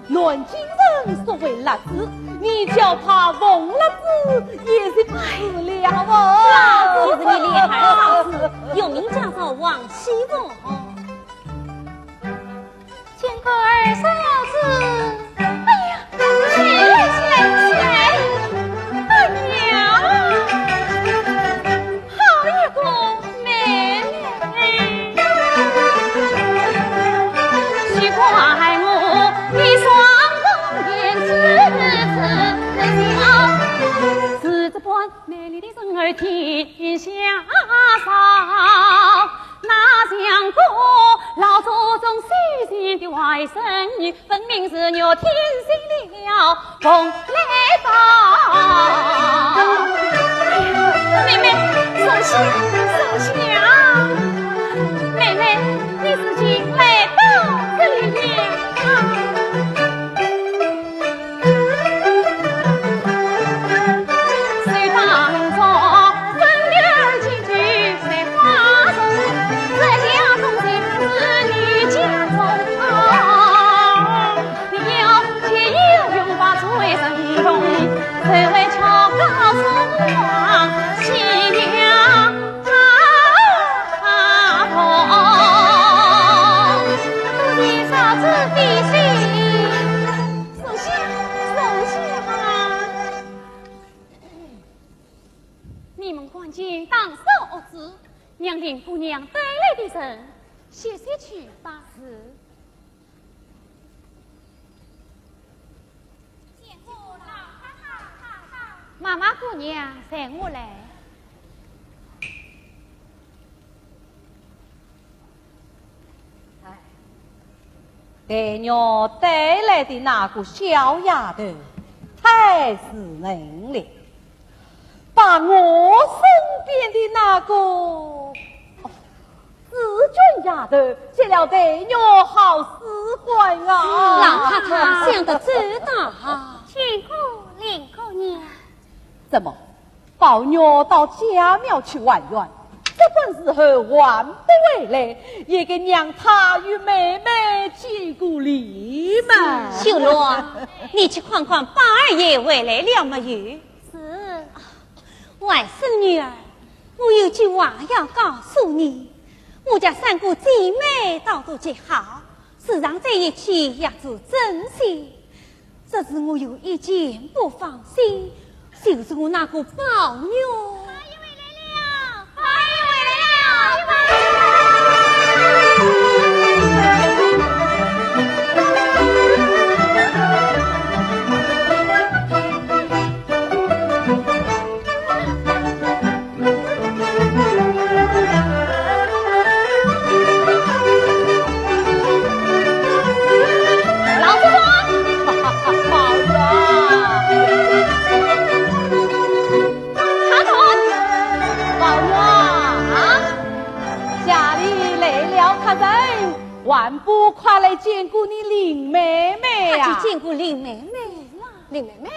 论今人所谓辣子，你叫他疯辣子也是不了哦。辣子是你厉害的老子，有名叫做王熙凤。见过二嫂子，哎呀，起来！二娘，好一个妹妹，许怪我你双凤眼是这般美丽的人儿天下少，哪想过老祖宗许仙的外甥女，分明是虐天生了凤来宝。妹妹，收下，妹妹，你自己来到这里呀。娘令姑娘带来的人，歇去吧。是。妈妈姑娘随我来。爹娘带来的那个小丫头，太是能了。把我身边的那个紫娟丫头接了爹娘好使唤啊！老太太想得知道啊！请姑令姑娘，怎么抱娘到家庙去玩玩？这段时候还不回来，也给娘她与妹妹见过礼嘛。秀罗，你去看看八二爷回来了没有？是。外甥女儿，我有句话要告诉你，我家三个姐妹道都极好，时常在一起也做真心。只是我有一件不放心，就是我那个宝女。八爷回来了！还不快来见过你林妹妹呀！去见过林妹妹啦，林妹妹。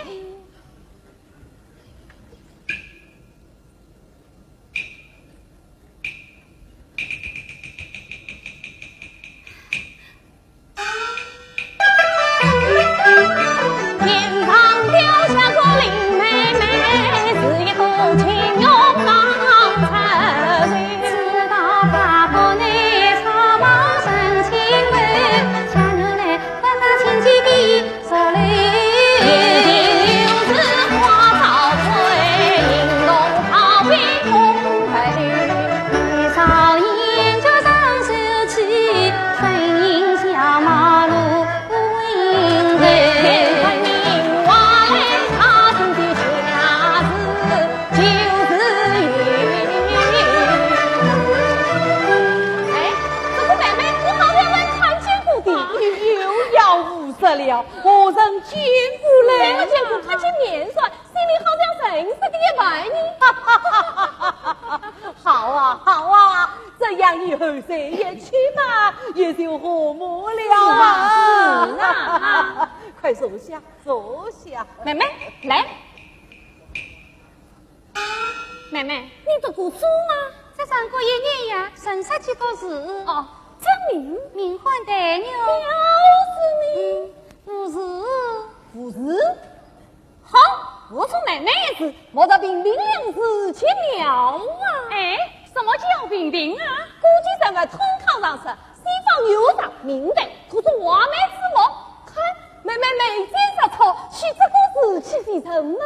天堂掉下个林妹妹，是一朵青勇刚才知道她不内草帽生青梅，下头来把她亲亲地说来，又是花草翠，银龙好比红白绿，一朝烟就上手起，春迎小马路。了，我曾见过嘞，我见过，看见面帅，心里好像认识的也白呢。好啊，好啊，这样以后谁也去嘛，也就和睦了啊！是啊，快坐下，坐下。妹妹，来。妹妹，你读过书吗？这上过一年呀，剩下几个字。哦，真名，名唤爹娘。要是你。不是我这平平两字去了啊！哎，什么叫平平啊？估计上个通考上是西方有上明白，可是完美之末，看妹见实错，许这个事气非常美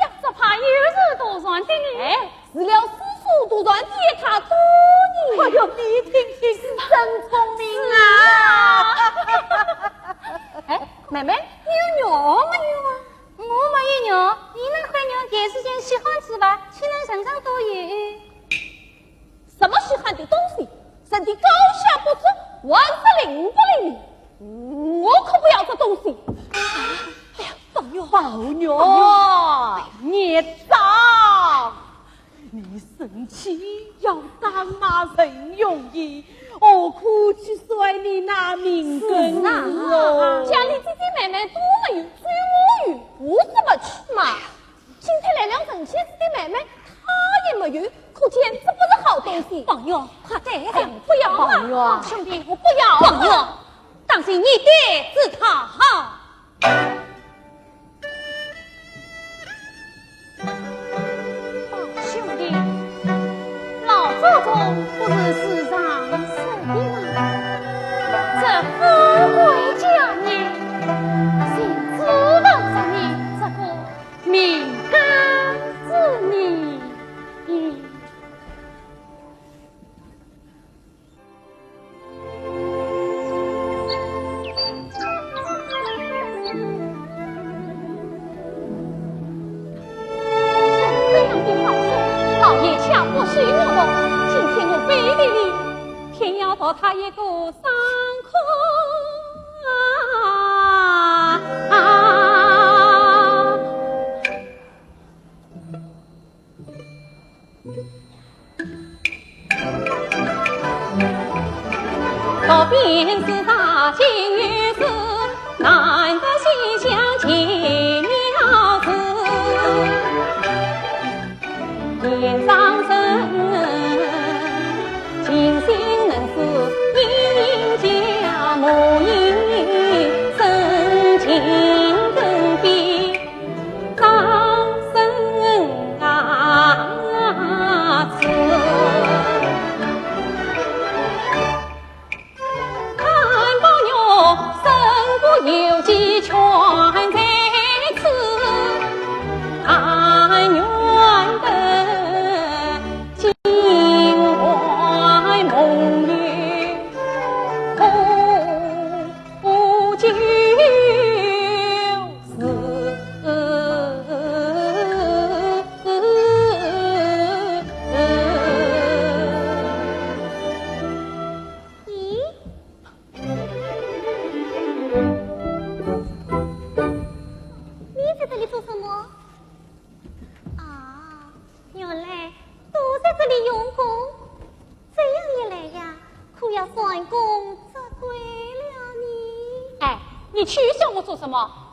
呀！这怕又是多算的呢。哎，是了师叔杜撰爹他多年。哎呦，你听听是真聪明啊！哎，妹你有肉没有啊？我没有肉，你那块肉给时间稀罕吃吧，岂能身上都有？什么稀罕的东西？身体高下不知，万事灵不灵？我可不要这东西！哎呀，宝玉，孽障！你生气要打骂人容易，何苦去摔你那命根喽？家里姐姐妹妹多没有，追我有，我怎么去嘛？今天来了人妻子的妹妹，她也没有，可见这不是好东西。朋友，快带上，不要啊！兄弟，我不要。朋友，当心你爹子他好。兄弟，老祖宗不是世上生的吗？这富贵家业，谁知问着你这个敏感之女？恰不许我了，今天我背地里偏要到他一个伤口可便是大情于事，难得心相见了子。天上神，尽心能是应家母应，深情更比张生词。看宝玉身骨有几全在此，但愿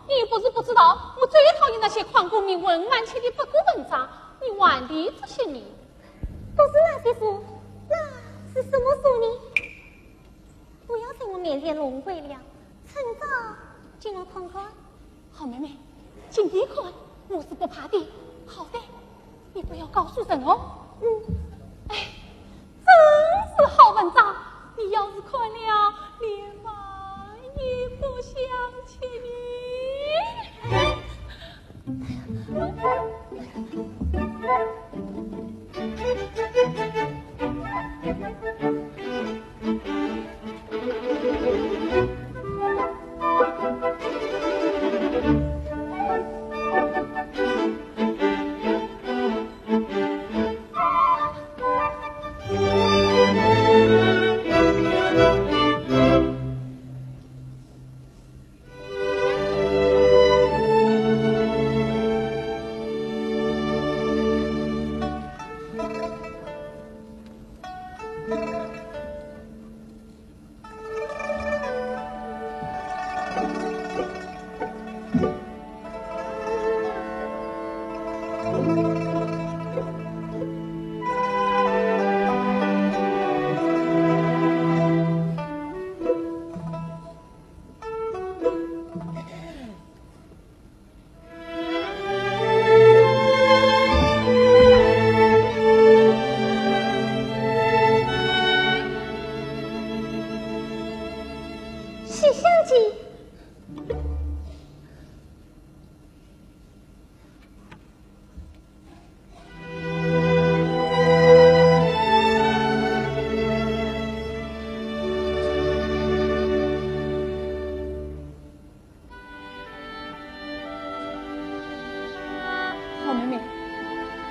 你又不是不知道，我最讨厌那些旷古名文满切的八股文章。你玩的这些年都是哪些书？那是什么书呢？不要在我面前弄鬼了，趁早进来看看。好妹妹，进去看，我是不怕的。好的，你不要告诉人哦。哎，真是好文章，你要是看了，连忙也不想起你。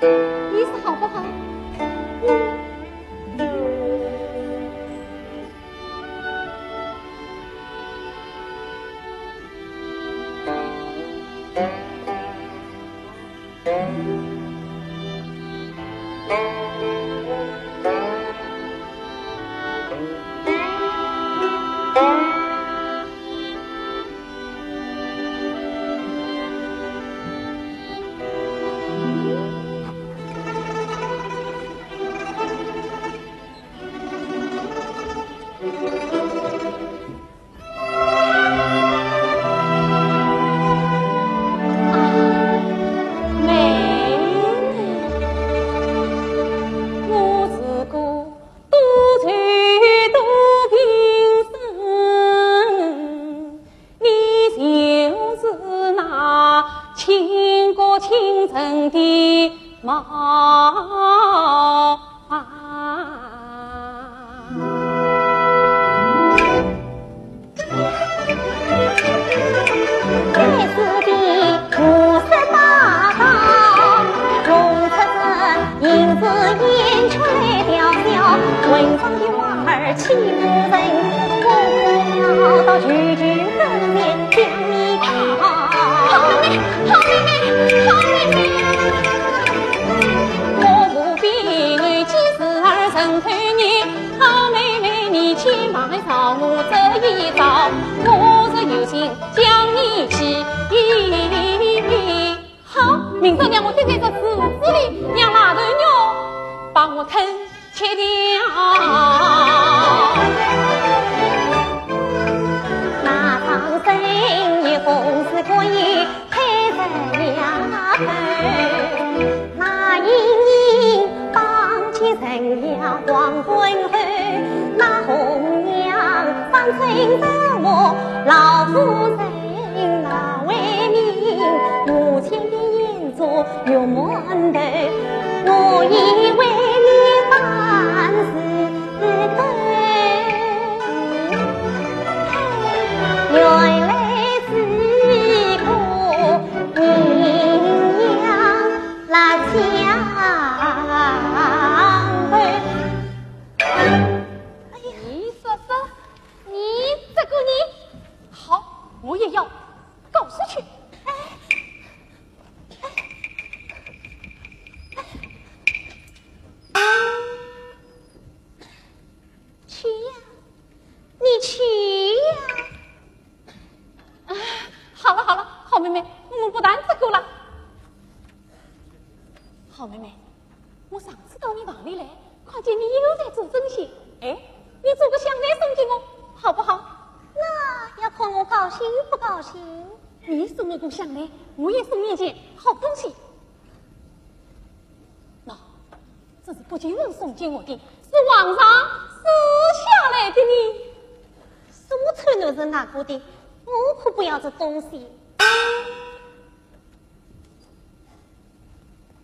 意思好不好？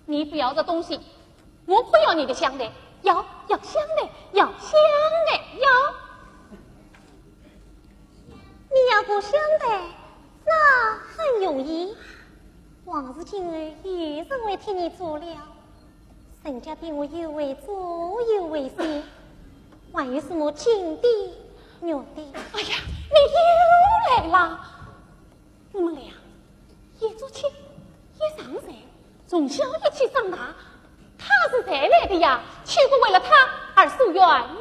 你不要这东西，我不要你的香袋，要香袋，要香袋，要。你要过香袋，那很容易。王氏今日一直为替你做了，人家比我有为做有为先，还有什么金的、玉的？哎呀，你又来了！我们俩一做亲，一上山。从小一起长大，他是谁来的呀？岂不为了他而疏远你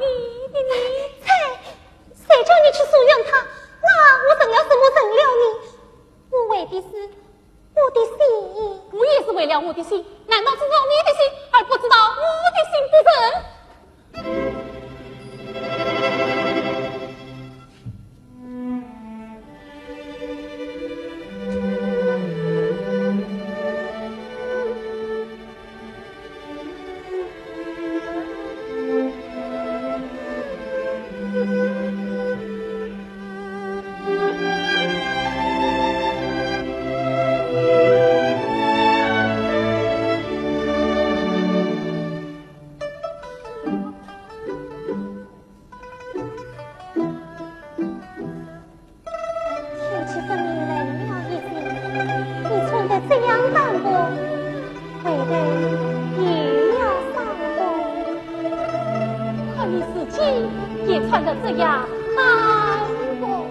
的你？谁叫你去疏远他？那我怎要什么成了你？我为的是我的心，我也是为了我的心。难道知道你的心，而不知道我的心不成？这样难过。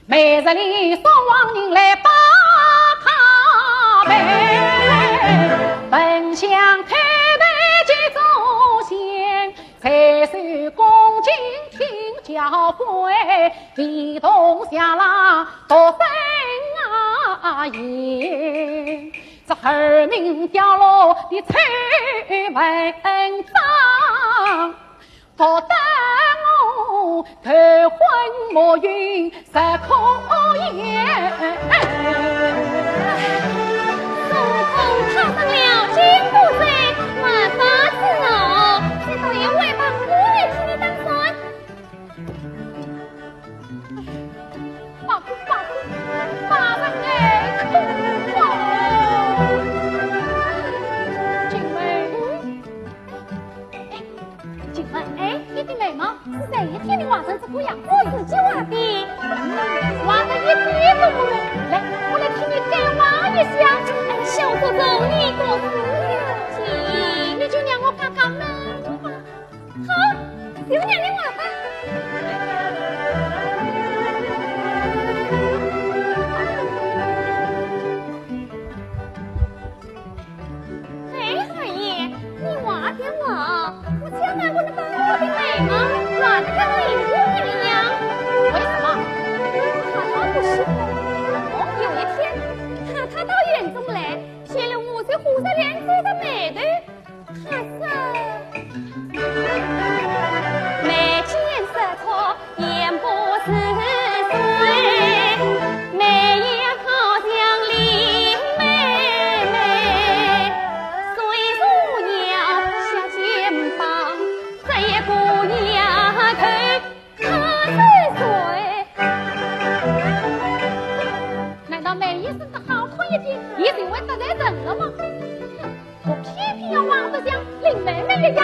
每日里送往人来把卡背，本想推戴见祖先，才算恭敬听教诲，一同下拉多分言。这儿名掉落的崔文章，不得我头昏目晕，实可言。孙公踏上了金不罪，万法之后，这倒也为帮我来替你当算。爸爸，爸爸爱哭啊！静妹，静妹，你的眉毛是谁一天的画成这个样子？我自己画的，画得一点都不美。来，我来替你改画一下。小姑子，你多事你就让我看看门吧。好，就让你画吧。二爷，你画点我，我想拿我的把我的眉毛画得跟林姑娘一样。为什么？他不是我。有一天，他到园中来，骗了5岁虎色连嘴的妹头，他说眉间色错，眼不似水，眉眼好像林妹妹，虽如腰下肩膀，这一股丫头她是谁？难道眉眼生得好看一点，也是因为得罪人了吗？我偏偏要画得像林妹妹一样。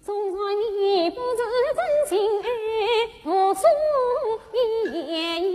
总算你不知真情爱，我诉一言。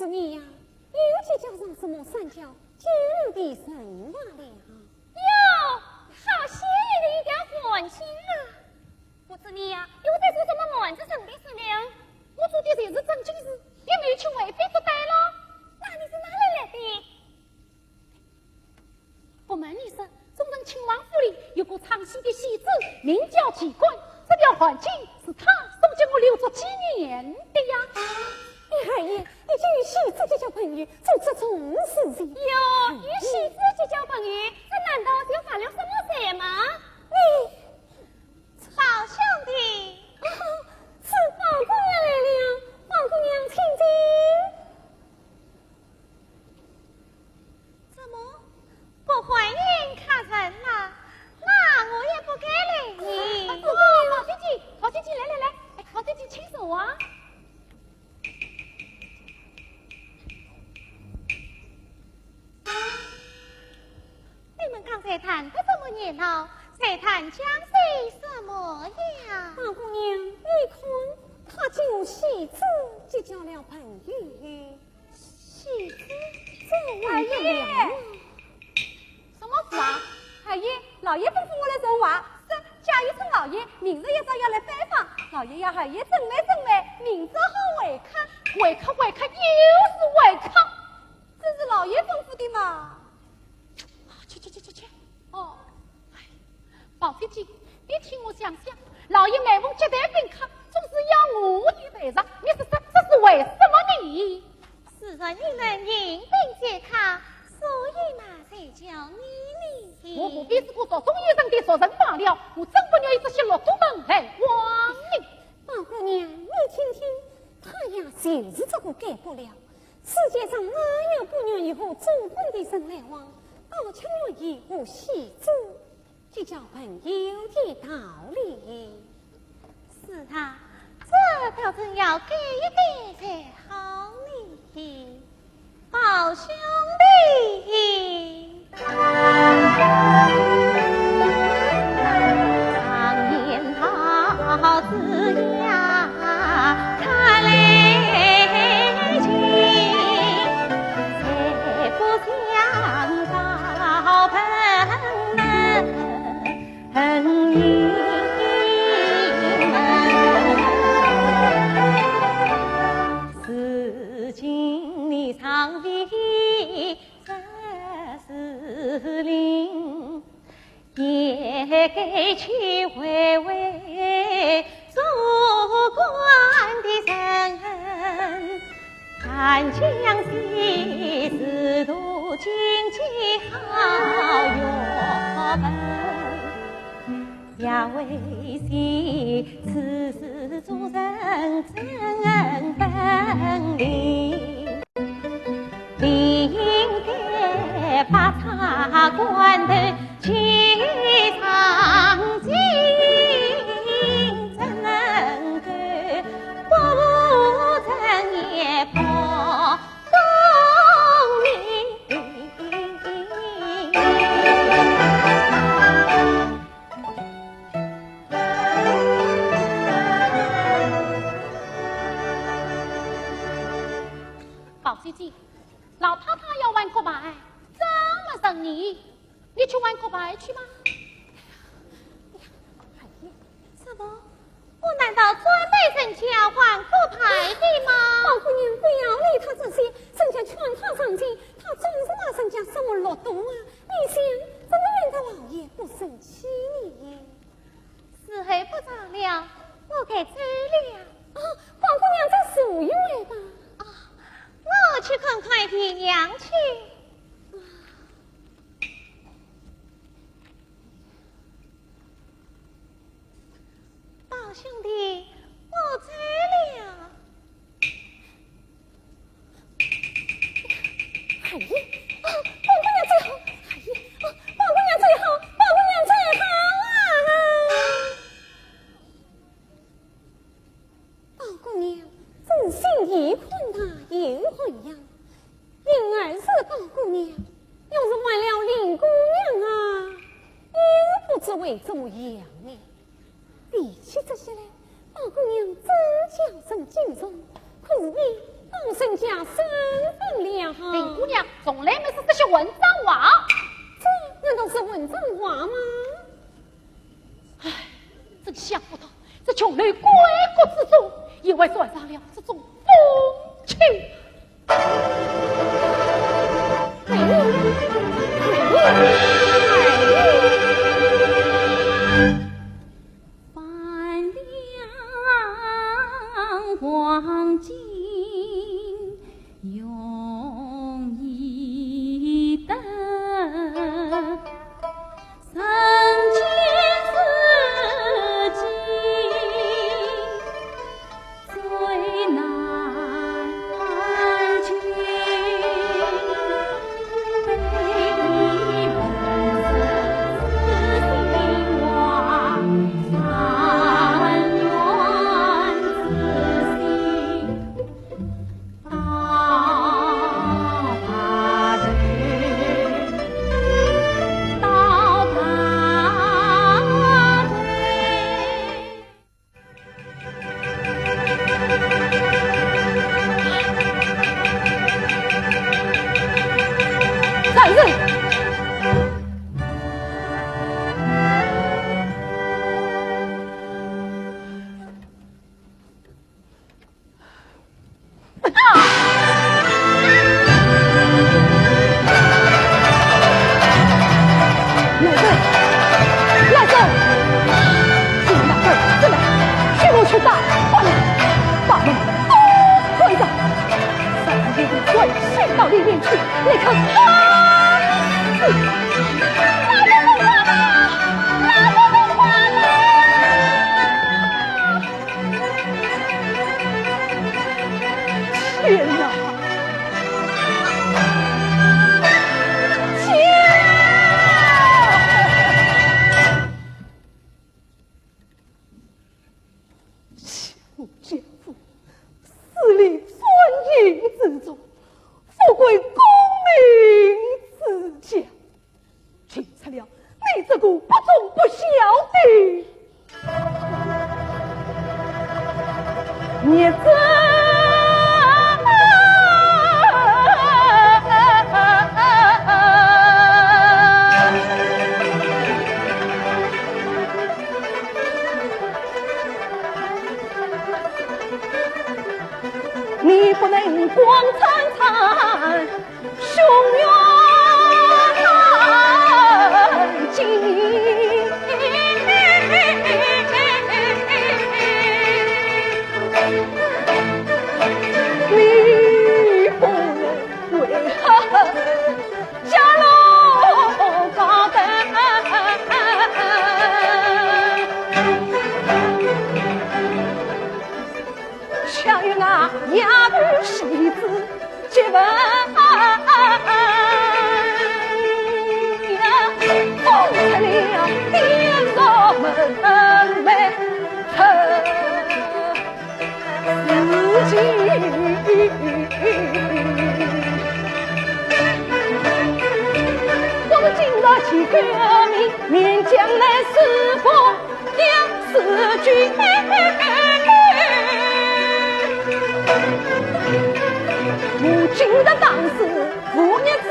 知你呀，又去叫上什么三角今日的神话了？哟，好喜人的一条欢庆啊！不知你呀，又在做什么乱子神的事了？我做的才是正经事，也没有去为非作歹了。那你是哪里来的？不瞒你说，中正亲王府里有个唱戏的戏子，名叫齐冠。这条环境是他送给我留作纪念的呀。二爷，你与戏子结交朋友，做这种事情？哟，与戏子结交朋友，这难道就犯了什么罪吗？你，好兄弟，是宝姑娘来了，宝姑娘请进。怎么不欢迎客人了？那我也不该来你。陶姐姐，来，哎，陶姐姐请手啊。你们刚才谈得这么热闹，在谈江水什么呀？宝姑娘，你看，他就戏子结交了朋友。戏子，这位的了。什么事啊？二爷，老爷吩咐我来说话。是，贾玉成老爷明日一早要来拜访，老爷要二爷准备，明早好会客。会客，又是会客，这是老爷吩咐的嘛？去！哦，哎，宝妃姐，你听我想想，老爷每逢接待宾客，总是要我的陪上，你说这是为什么呢？是说你能迎宾接客，所以嘛才叫你。我不必是个做中医人的熟人罢了，我真不愿意这些落土门来亡你。宝姑娘，你听听，他呀就是这个改不了。世界上哪有不愿意和祖本的人来往？而且我也和戏子结交朋友的道理。是啊，这倒真要给一给才好呢，宝兄弟。常言桃子呀，看来情，才不想到朋友们，是今你常为这事灵，也该去回味做官的人，看江西仕途经济好哟本，要为谁此事做人真本领，应该把茶馆的去上进，怎能够不成也不公明。宝姐姐，老太太要玩国牌，这么生你，你去玩国牌去吗？什么？我难道专备人家玩国牌的吗？宝姑娘，不要理他这些，人家劝他上进，他总是拿人家什么落动啊！你想，怎么让他老爷不生气你？时候不早了，我该走了。啊，宝姑娘，这属于来吧。我去看快递娘去。宝兄弟，我走了。哎呀，宝姑娘最好！哎呀，宝姑娘最好！宝姑娘最好啊！宝姑娘，自信一困呐，又怎样？灵儿是宝姑娘，要是为了林姑娘啊，也不知为怎么样呢？比起这些来，宝姑娘真叫人敬重。可是你，宝身家身份了哈。林姑娘从来没说这些文章话，这难道是文章话吗？唉，真想不到，这穷人归国之中，也会转上了这种风气。万两黄金用一灯，三千四季最难寻。你不能光灿灿，胸远近。你不能为何家楼高登？强于那哑女戏子接吻，风尘了颠扫门楣，自己。我们经得起革命，面将来是否两世君？母亲的当时妇女子，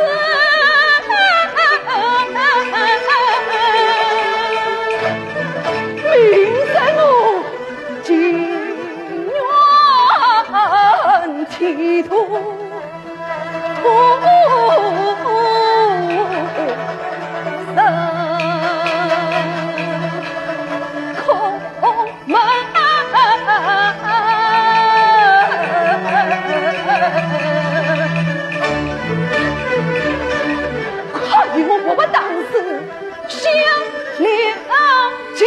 名声我金元提督我当时想了解，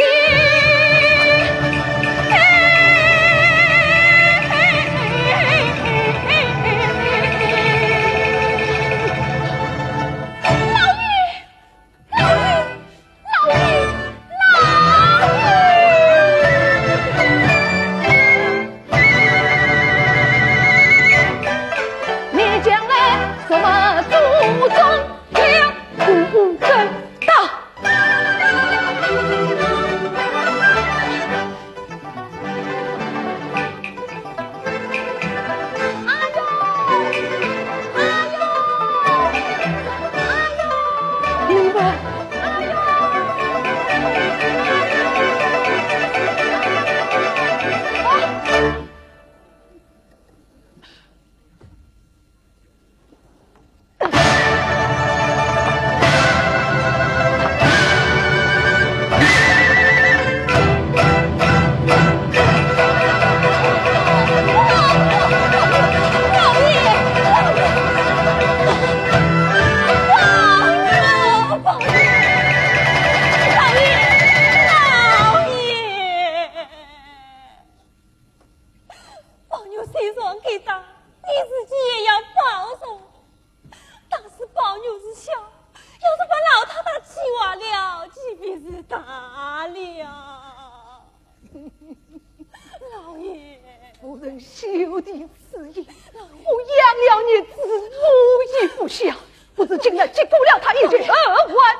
今日结果了他一句2万。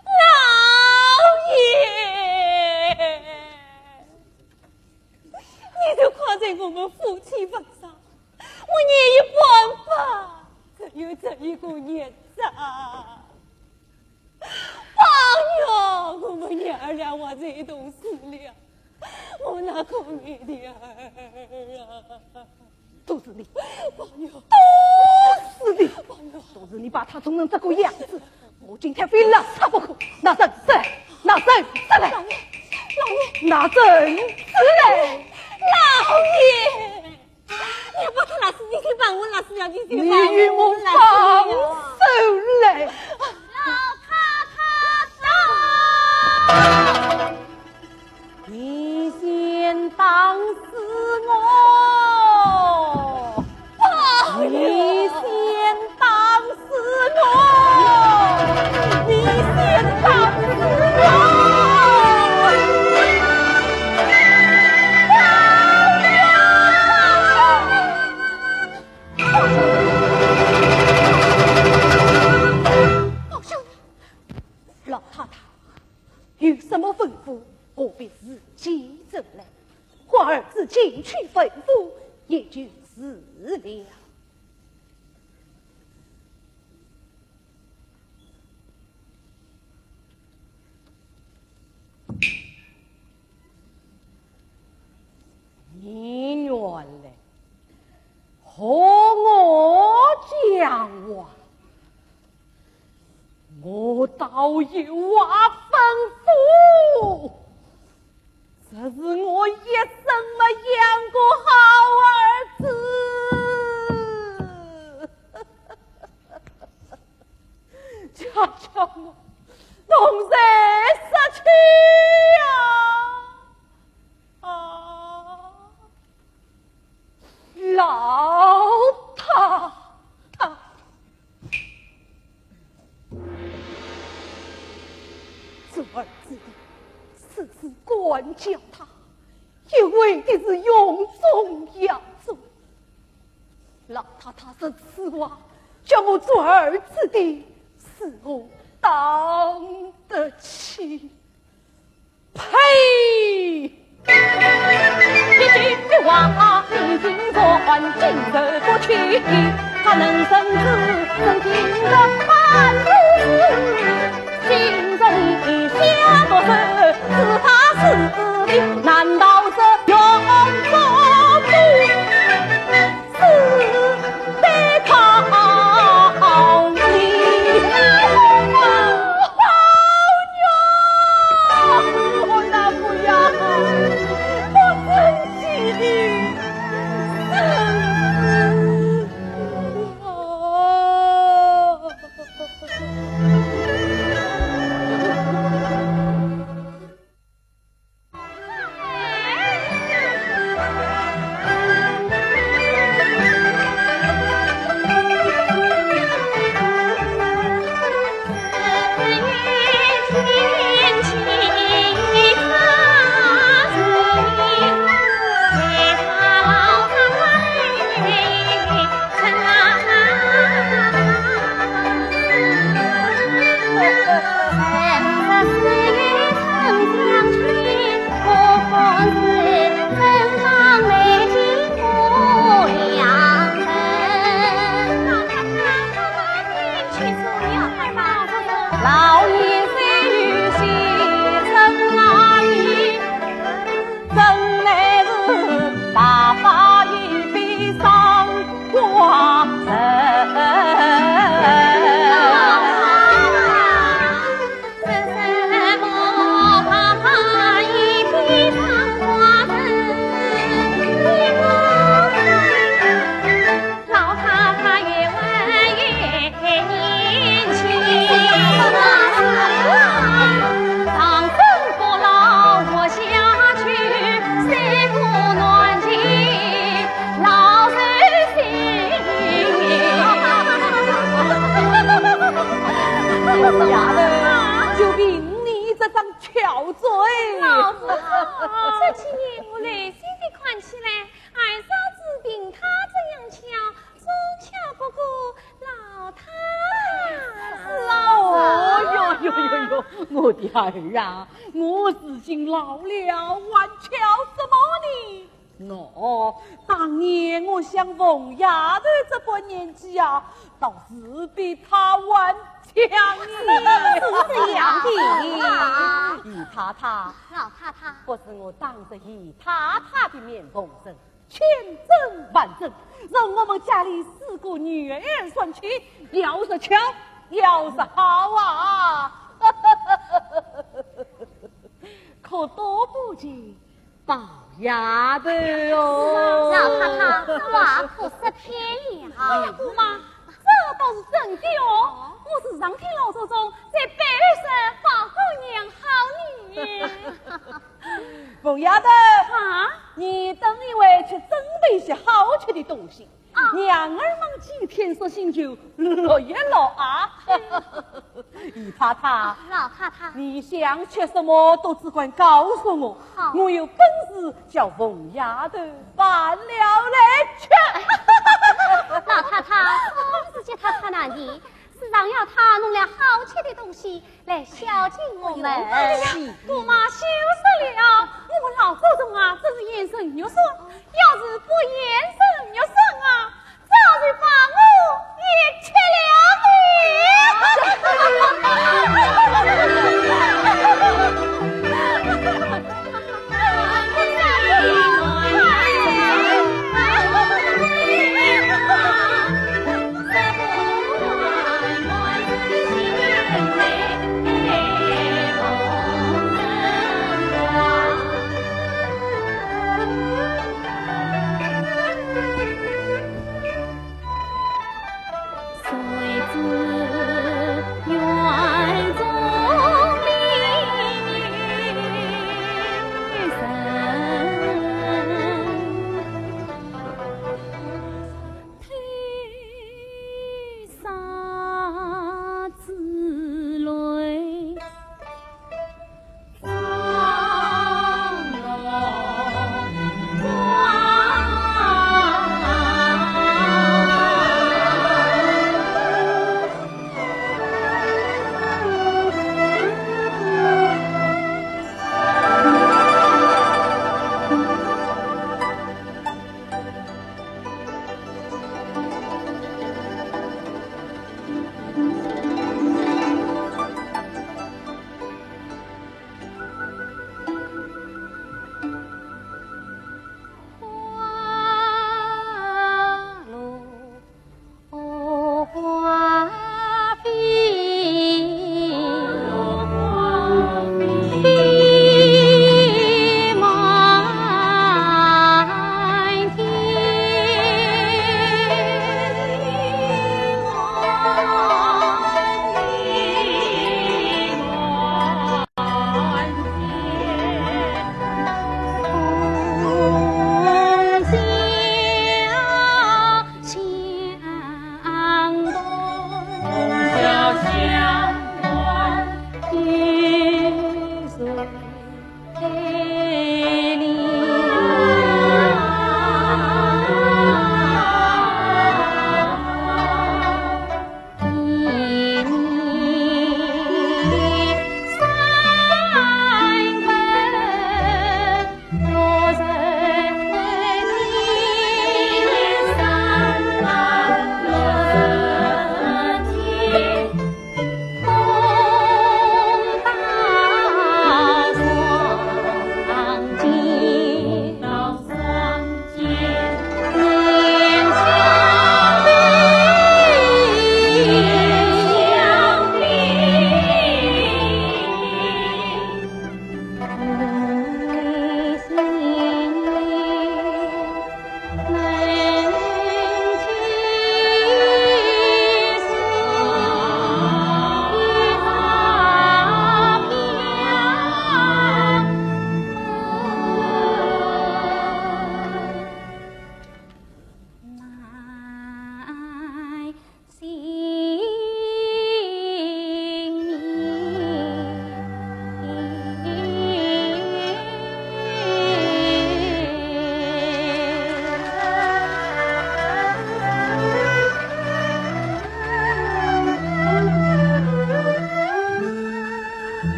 老爷，你就挂在我们夫妻份上，我也有办法，只有这一个孽障。哎呀，我们娘儿俩往这一栋死了，我那可爱的儿啊！都是你，朋友，都是你，都是你把他弄成这个样子，我今天非拉他不可。拿绳子来，拿绳子来，老爷，拿绳子来，老爷，你不是那事，你去帮我那事了，你去你帮我与我那放事了手来。你先当死我，你先当死我，你先当死我。老太太有什么吩咐，我便自己走来。花儿子进去吩咐，也就是了。你原来和我讲话，我倒有话吩咐。这是我一生没养过好儿子，家叫我弄在失去老太太，做儿子的事事管教他，也为的是永宗养宗。老太太是此话，叫我做儿子的，是我当得起。呸！一句话，已经说还经得过去，他能生子，真听得半路，心中一下多事，只怕死的，难道这永不是得靠你？我那不要，我生气的。老爷虽有心称阿姨，真乃是大发一笔上花人。丫头，就凭你这张巧嘴，老夫这几年我内心的看起来，二嫂子凭他这样巧，总巧我的儿啊，我如今老了，还瞧什么呢？当年我像凤丫头这把年纪啊，倒是比他还强是这样的。姨太太，老太太，不是我当着姨太太的面奉承，千真万真，让我们家里4个女儿孙妻，要是巧，要是好啊！可多不及宝丫头哦。老太太，话可是偏了。哎呀，姑妈，这倒是真的哦。我是上天老祖宗在百里山保护娘好你。凤丫头，你等一会去准备些好吃的东西。娘儿们几天说心就乐一乐啊！姨太太，老太太，你想吃什么都只管告诉我，好我有本事叫凤丫头办了来吃。老太太，自己太太那里，是让要她弄了好吃的东西来孝敬我们。哎呀，姑妈羞死了！我们老祖宗啊，真是言声有声，要是不言声有声啊，早就把我也吃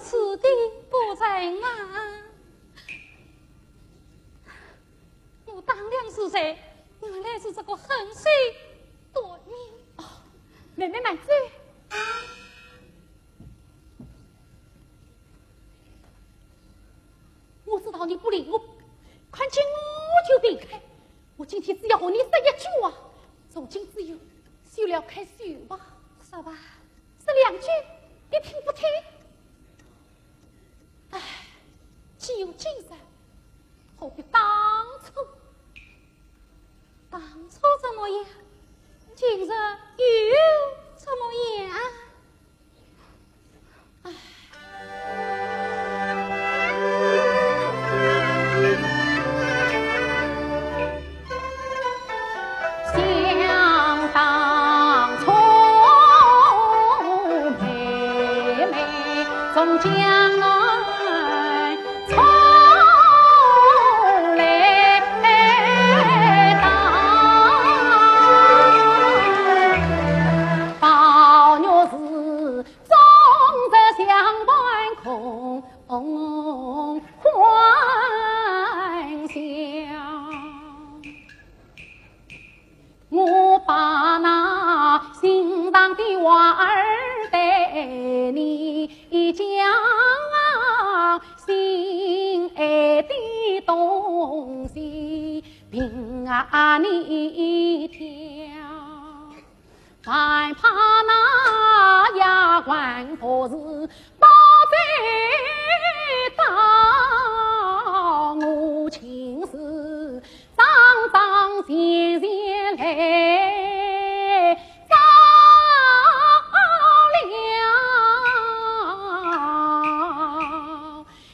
此地不在岸。我当良是谁？原来是这个横水夺命。哦，妹妹慢走。我知道你不理我，看见我就避开。我今天只要和你说一句话，从今只有休了开手吧，说吧，说2句，你听不听？唉，既有今日，何必当初？当初怎么样？今日又怎么样？唉。想当初，妹妹从江南冲来到，宝玉是终日相伴空欢笑。我把那心上的话儿对你讲，心爱的东西凭你挑，害怕那丫鬟婆子包在到我情事脏脏闲闲来糟了，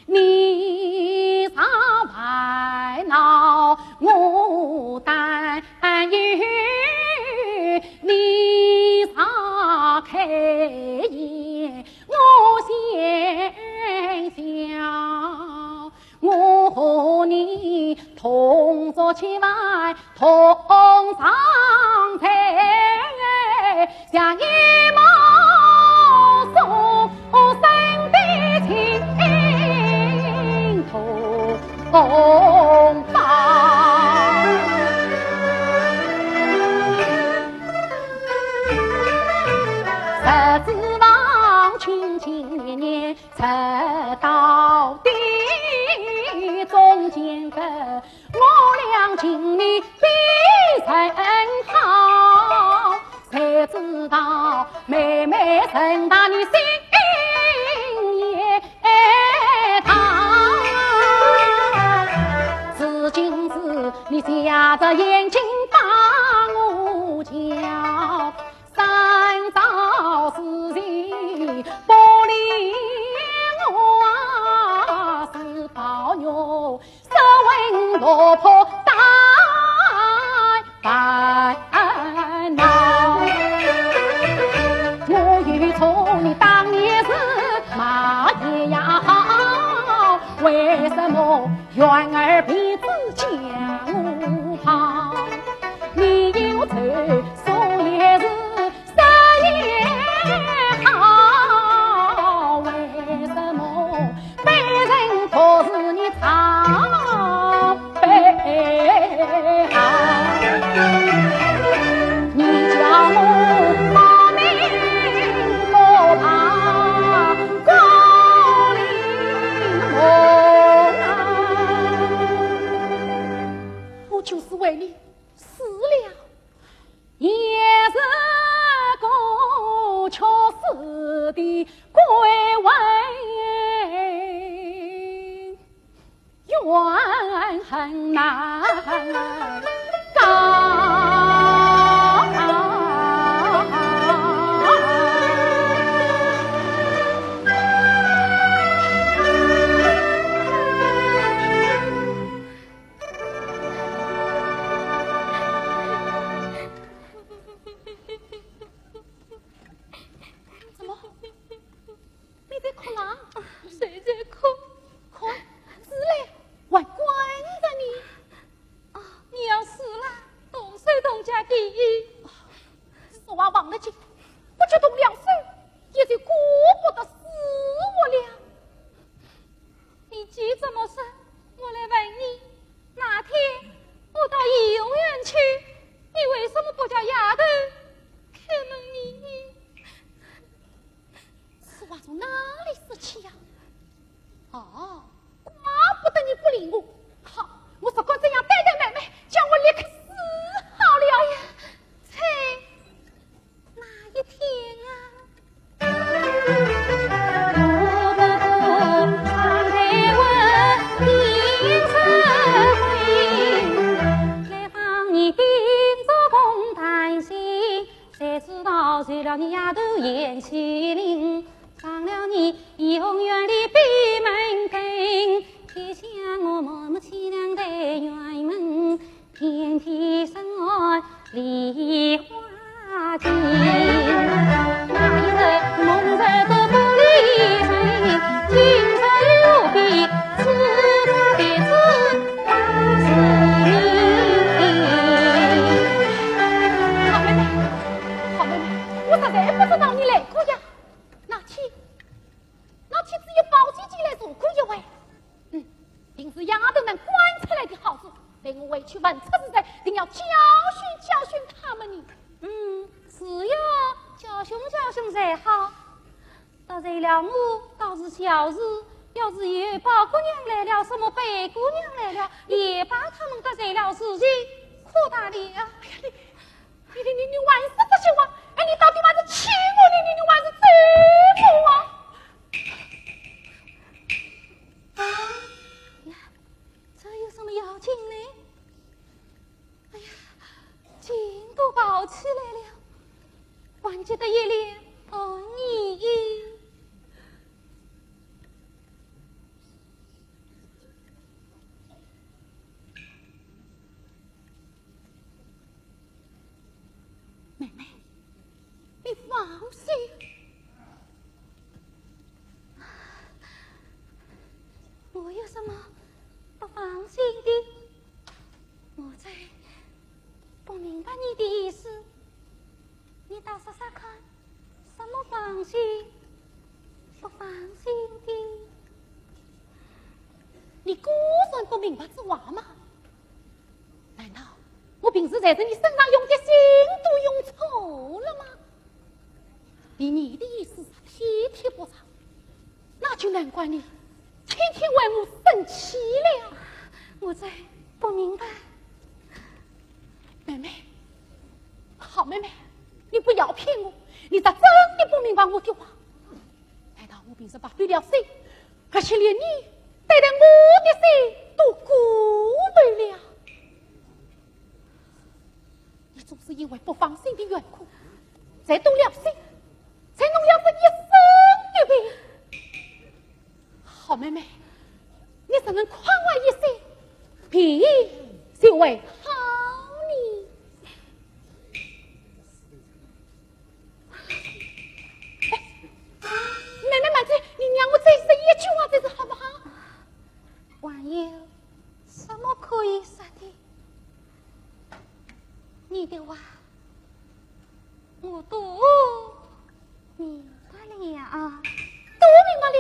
你上外闹我担忧，你上开眼我心想，我和你同坐起来同上菜，像一毛送生的情同胞。十指房亲亲热热直到底，中间个我俩情谊比甚好，才知道妹妹陈大女心也烫。至今是你瞎着眼睛把我叫，三朝四季不理我，是宝玉手稳落魄大烦恼。我与从你当年是马也也好，为什么缘儿鼻子将我跑？你有愁说也是生也好，为什么被人托是你常备好？你叫我把命落怕光临梦啊！我就是为你死了，也是个缺死的归位，怨恨难告。怎么？你在哭哪？谁在哭？快，是嘞，还关着你。你要了你丫头严麒麟，放了你永远的闭门羹。天下我默默凄凉的院门，天天深爱梨花径。那一日梦着的玻璃水，今朝又比此他别子大是你。好妹妹，好妹妹，我实在不知道你来过呀。那天只有包姐姐来做过一回。平时丫头们惯出来的好处，等我回去问出之人，定要教训他们呢。是要教训才好。得罪了我倒是小事，要是有包姑娘来了，什么白姑娘来了，也把他们得罪了事情扩大了。哎呀，你还是这些话？哎，你到底还是欺我呢？你还是贼我啊？这有什么要紧呢？哎呀，劲都跑起来了，还记得一脸你妹妹，你放心，我有什么不放心的？我在不明白你的意思，你倒说说看，什么放心不放心的？你果然不明白这话吗？难道我平时在这你身上用的心都用错了吗？以你的意思天天不长，那就难怪你天天为我生气了。我在不明白。妹妹，好妹妹，你不要骗我，你咋真的不明白我的话？难道我平时把对了心，而且连你对待我的心都辜负了？你总是因为不放心的缘故，才动了心，才弄了这一身的病。好妹妹，你只能宽慰一些，病就会好你。妹妹们，你让我再说一句话，这是好不好？还有什么可以说的？你的话我都明白了，都明白了。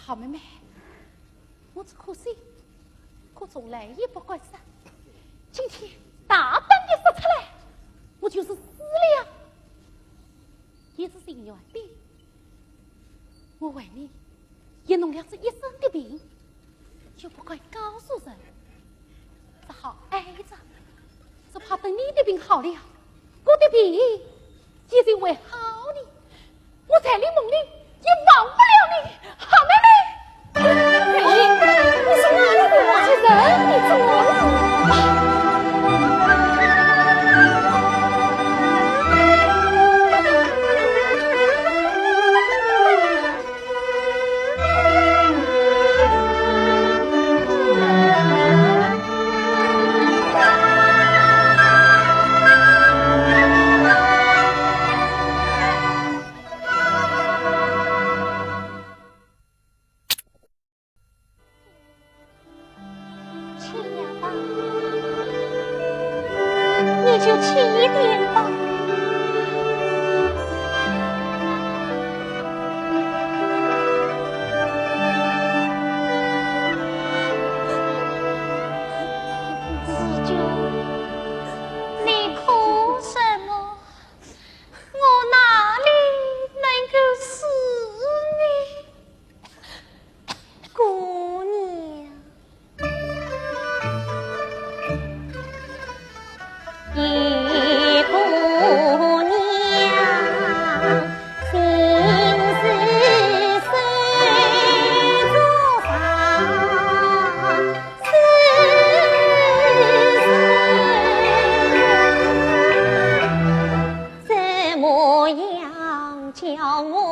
好妹妹，我只可惜，可从来也不敢说。今天大胆的说出来，我就是死了，也是心愿的。我为你也弄了这一身的病，就不该告诉人，只好挨着，只怕等你的病好了，我的病也就会好了，我在你梦里也忘不了你，好妹妹。你是哪里的我去人？你怎么了？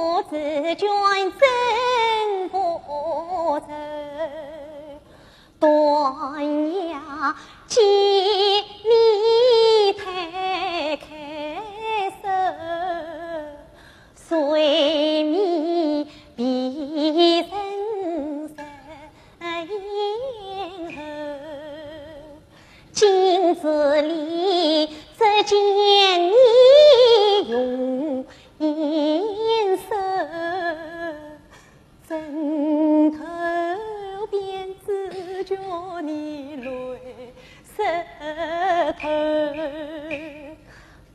我自卷真不走，断崖见你摊开手，随你必人生以后，镜子里只见你容颜瘦，枕头边只叫你泪湿透。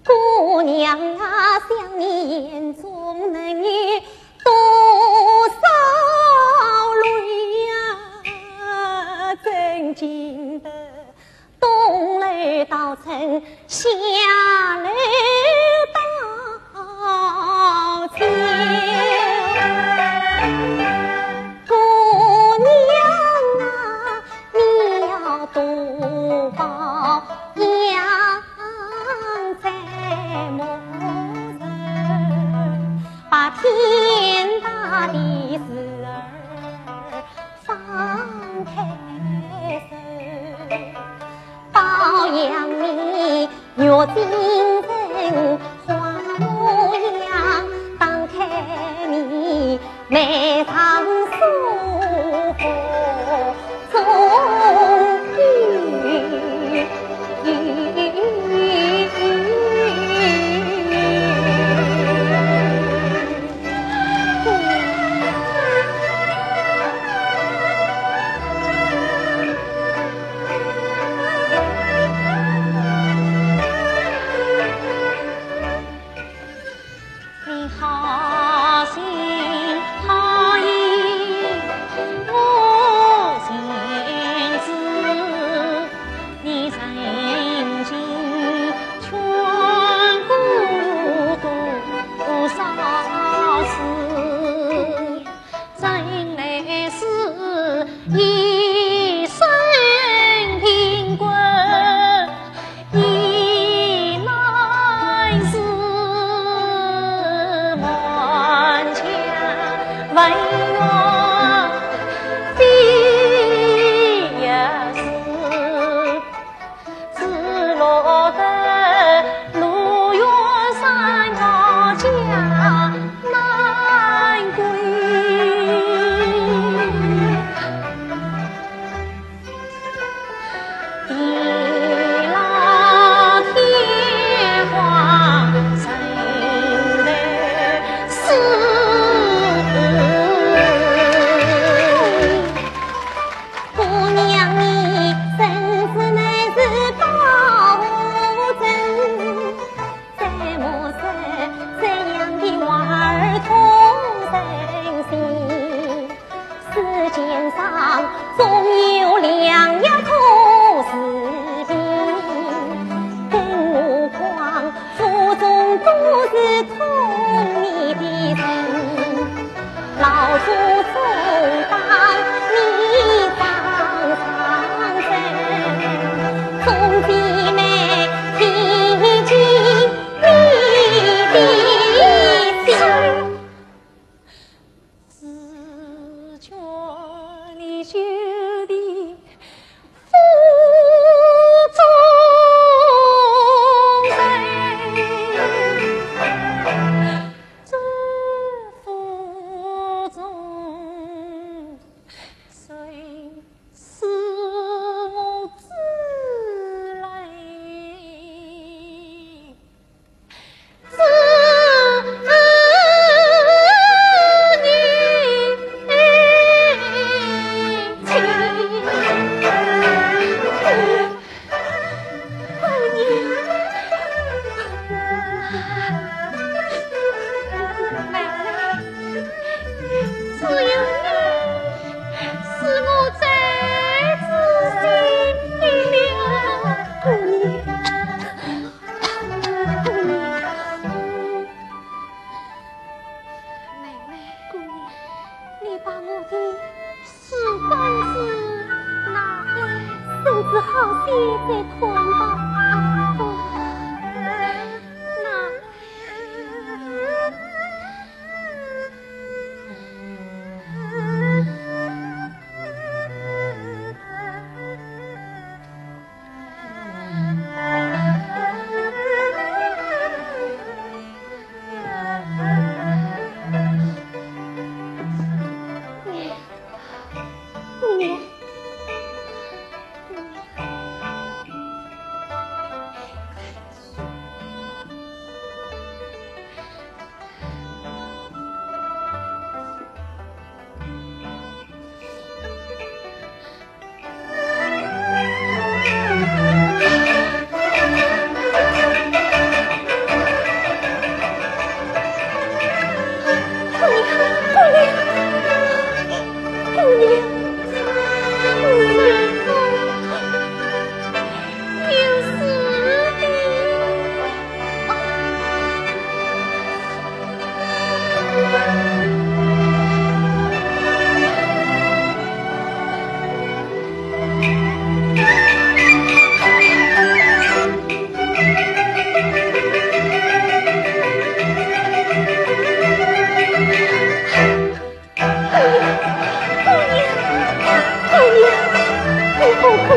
姑娘啊，想你眼中能有多少泪呀？真经得东楼到城，下楼到秋。姑娘啊，你要多保养在莫愁，把天大的事儿放开手，保养你若精神花模样，当开你眉上舒服终于你好心好意我心知，你曾经劝过多少次，真来是一生因果，一来是万千文愿非也是，只落得路远山高家难归。地老天荒谁来思？姑娘你真是乃是保证，再莫说这样的娃儿同人心，世间上总有良药同是病，更何况腹中都是痛你的人，老祖宗当你放上身，众弟妹听进你的心，只觉你修的腹中人，这腹中谁是我之泪？只你情。只有你是我最知心的姑娘。妹妹，姑娘，你把我的死官子拿来，孙子好些再捆绑阿公。拿来。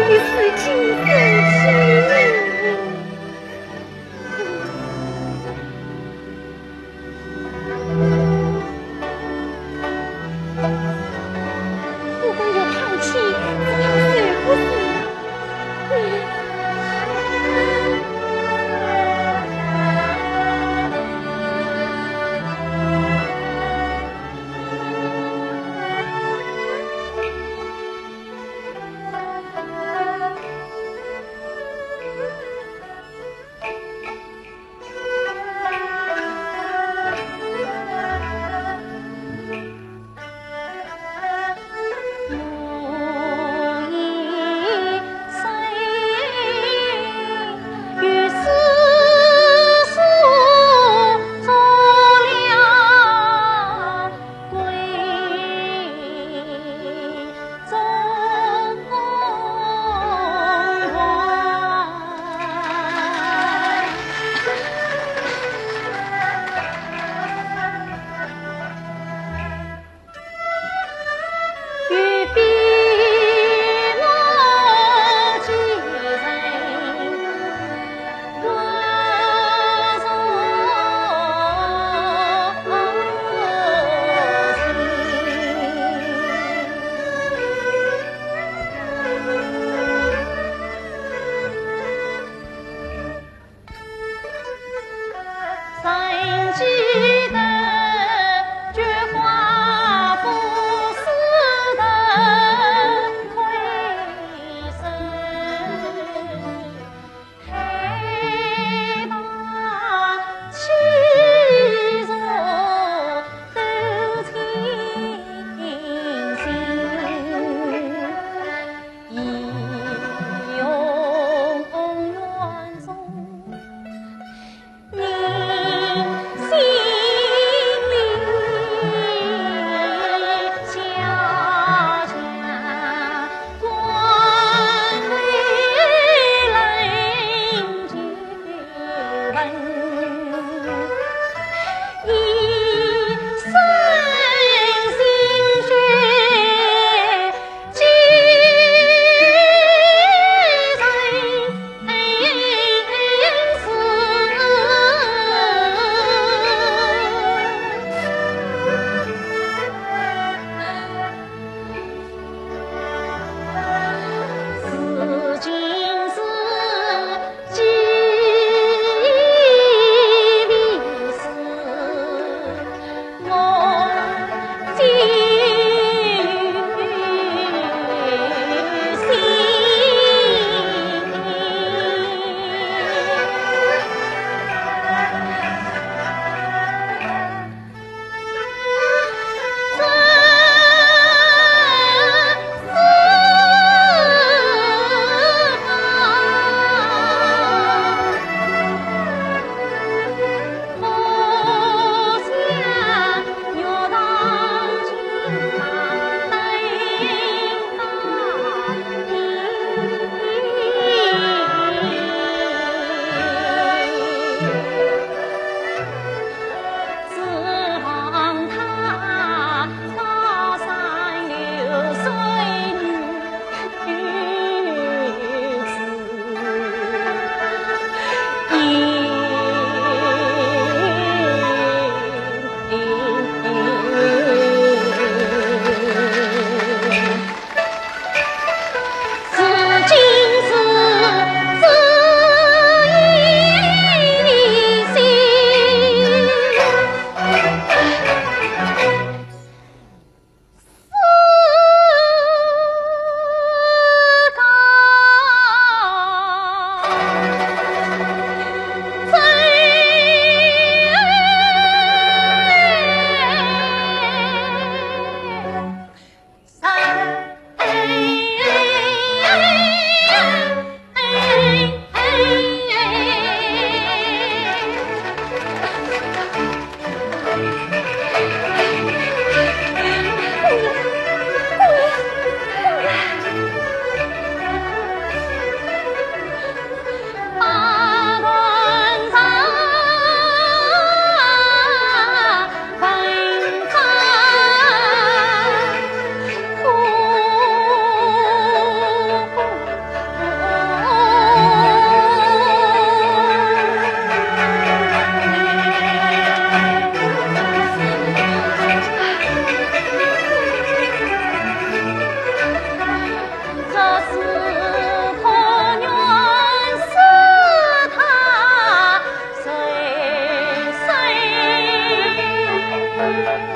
的事情生气。如果有抛弃，只要谁不是？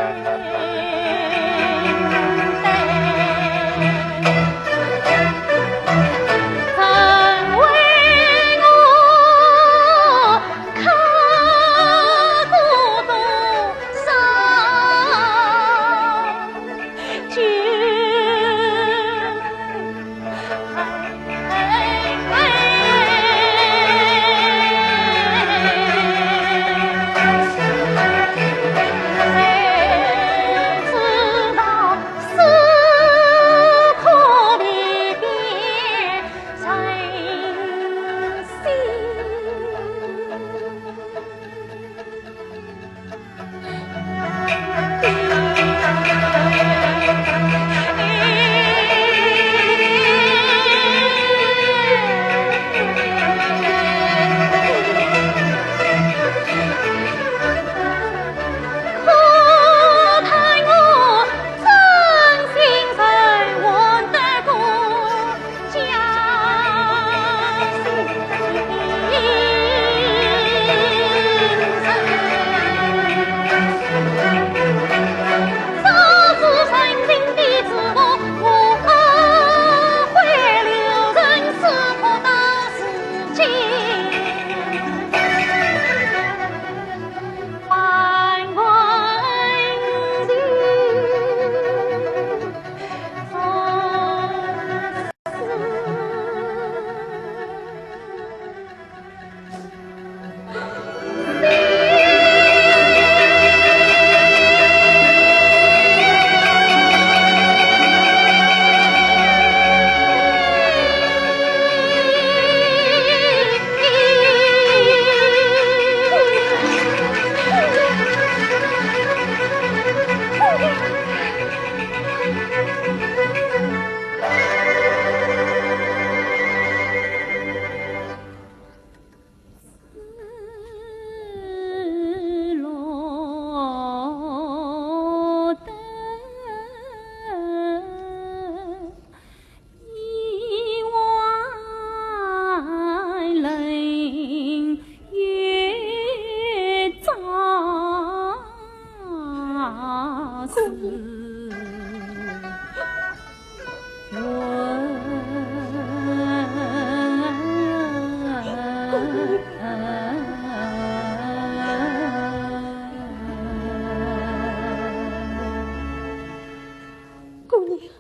姑娘，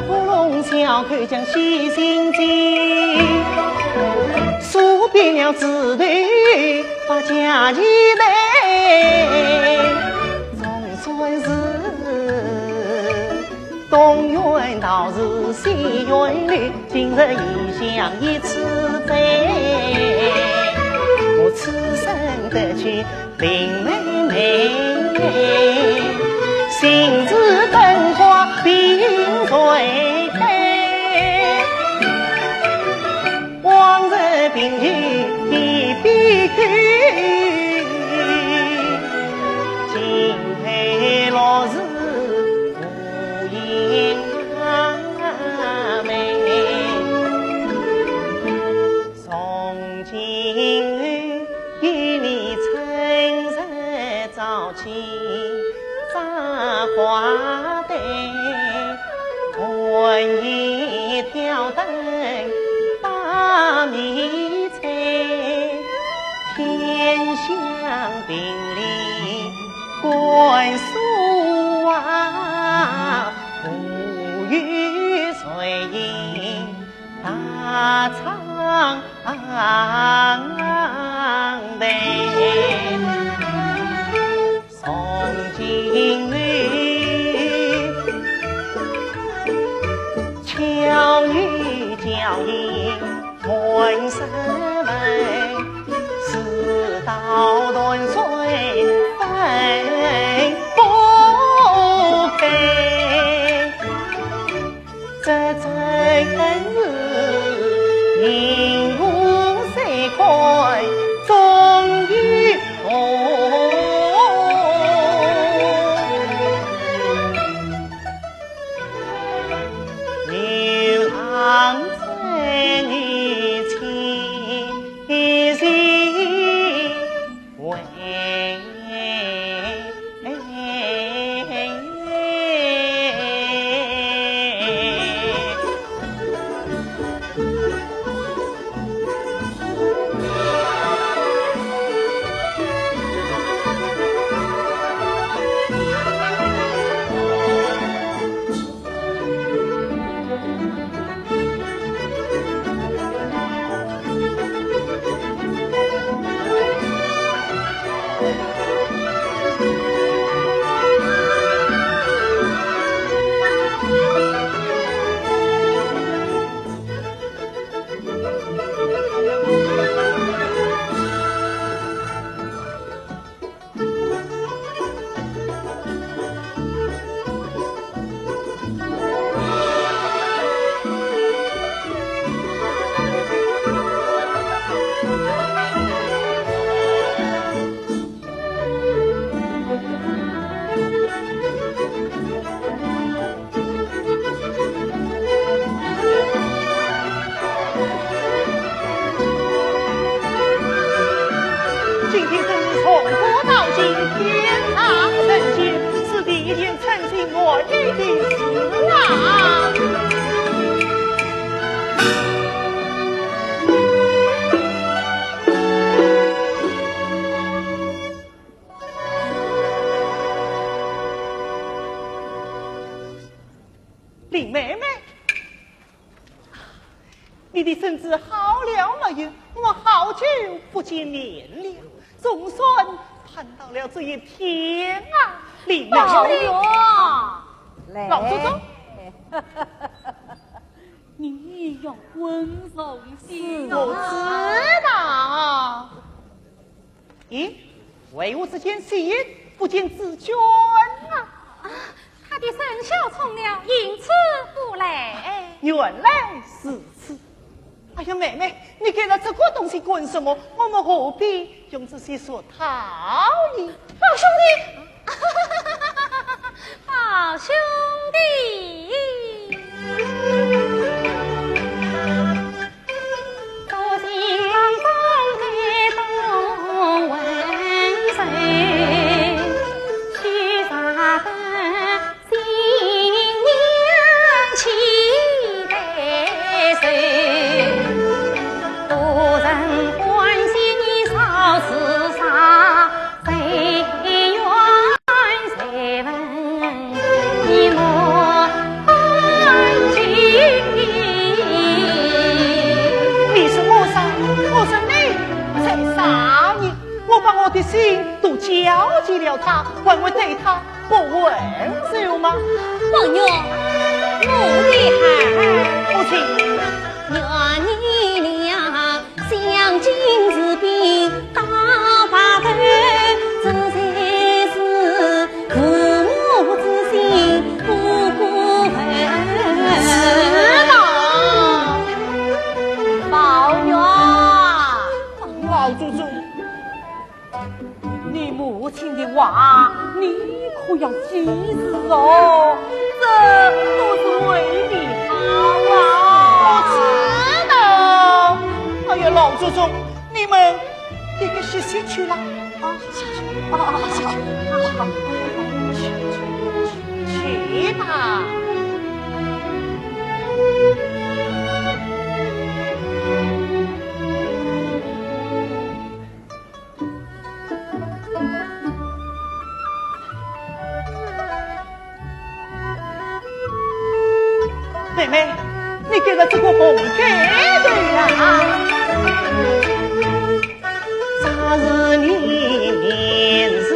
不弄小口将细心机，数遍了字头把家己来，总算是东园倒是西园里，今日异乡一次飞，我此生得去林妹妹，心知灯花并垂悲，往日并去一笔去，今配落日无影阿妹，从今日与你春日早起扎花灯，混一条灯把迷彩，天香并立观树啊，无语随影大长悲。从今日巧语教引问声问，世道乱水分不开，这真是名无谁开终于牛郎织女情是为今天真是从古到今天堂人间，是第一件称心我意的事啊！林妹妹，你的身子好了没有？我好久不见面了，总算盼到了这一天啊！李妹老妹，爷，老祖宗，你要温柔些我知道。咦，为我之间信不见自娟啊！他的生肖冲了，因此不来。原来是此。哎呀，妹妹，你给了这个东西干什么？我们何必用这些说讨厌？宝兄弟，宝兄弟，多情风来东问谁？须杀得新娘期待谁？不人欢喜你少自杀，谁怨谁问？你莫安静。你是我杀，我是你才杀你。我把我的心都交给了他，还会对他不温柔吗？王爷，我的孩儿，母亲。愿你俩相敬如宾，到白头，这才是父母之心，不过知道，宝玉，老祖宗，你母亲的话，你可要记住哦，这都是为你好啊。知道。哎呀，老祖宗，你们这个是下去了啊？下去啊！下去，好，去吧。妹妹，你给了这个红给对呀？昨日你年事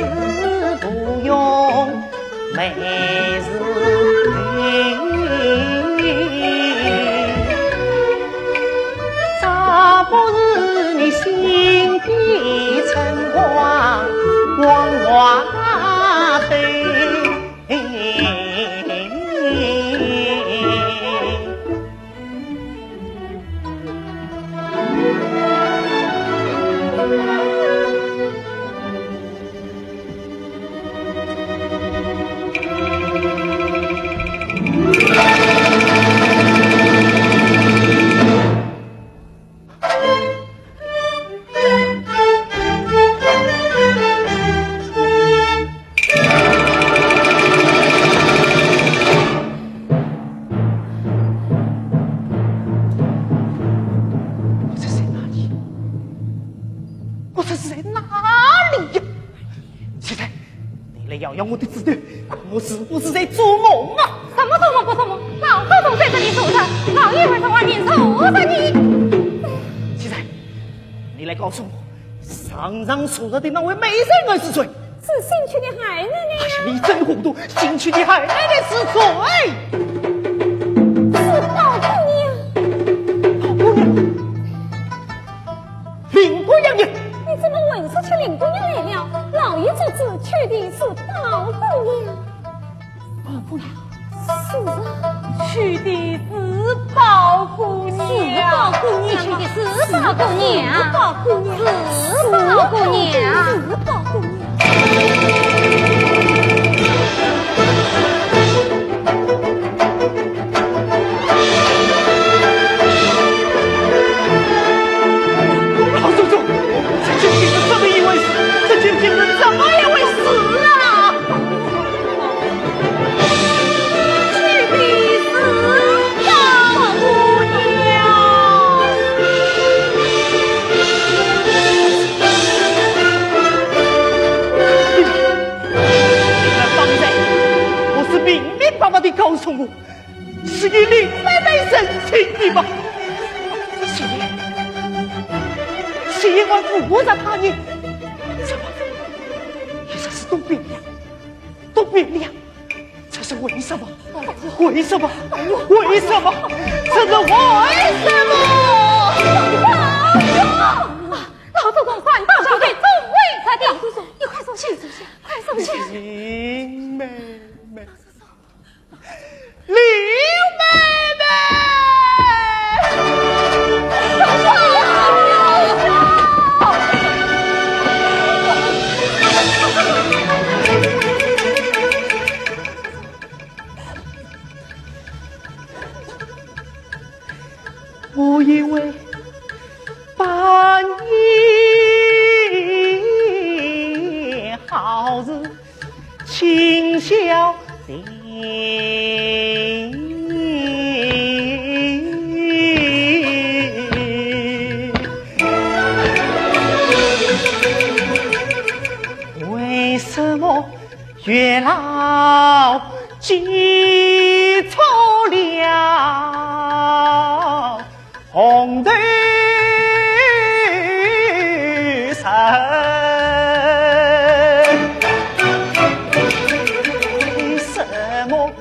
不用，每日早不日你心地春光，光华对。我的子女，我是不是在做梦啊？什么做梦不做梦？老祖宗在这里守着，老爷会在外面守着你。七彩，你来告诉我，上上说的那位美人儿是谁？是新娶的海奶奶呀！你真糊涂，新娶的海奶奶是谁？是宝姑娘。宝姑娘，林姑娘呀！你怎么闻出去林姑娘来了？老爷这次娶的是宝姑娘。宝姑娘，是啊，娶的是宝姑娘，是宝姑娘，娶的是宝姑娘，宝姑娘，是宝姑娘，是宝姑娘。老祖宗，这究竟是怎么一回事？这究竟是怎么一回事啊？娶的是宝姑娘。你们方才我是明明白白地告诉我，是你林妹妹生亲的吗？是你，喜欢扶着他呢？什么？一直是都变了，都变了，这是为什么？为什么？为什么？这是为什么？老祖宗算到小弟众位才定，你快送信，快送信。林妹妹，林妹妹。我以为半夜好日请小弟，为什么月老记错了红灯神？为什么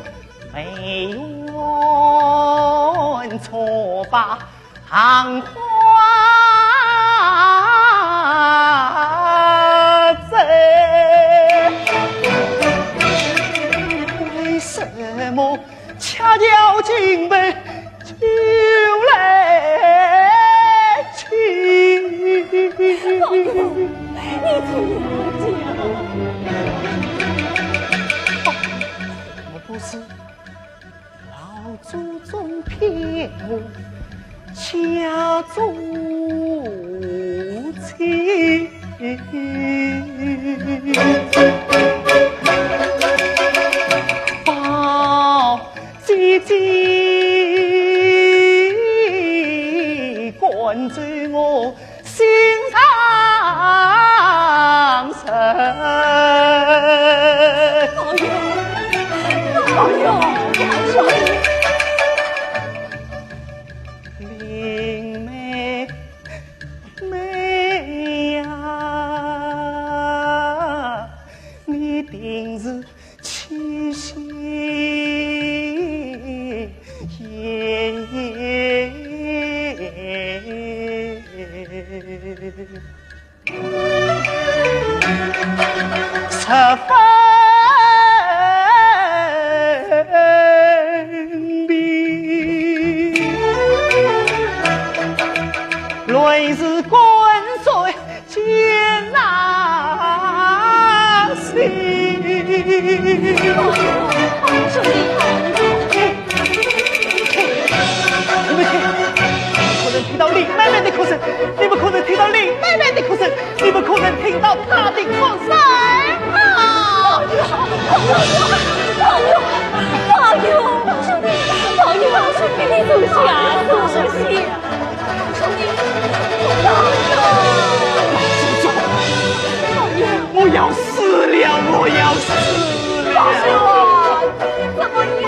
没问错把行花针？为什么恰巧进门就来亲？我不是老祖宗骗我家族亲，报姐姐灌醉我心上神。哎呦，林妹妹呀，你定是七夕十分的，泪是滚水见那心。你们听，可能听到林妹妹的哭声，你们可能听到林妹妹的哭声，你们可能听到她的哭声啊！朋友，是给你走下，走下。我要死了！我要死了！怎么样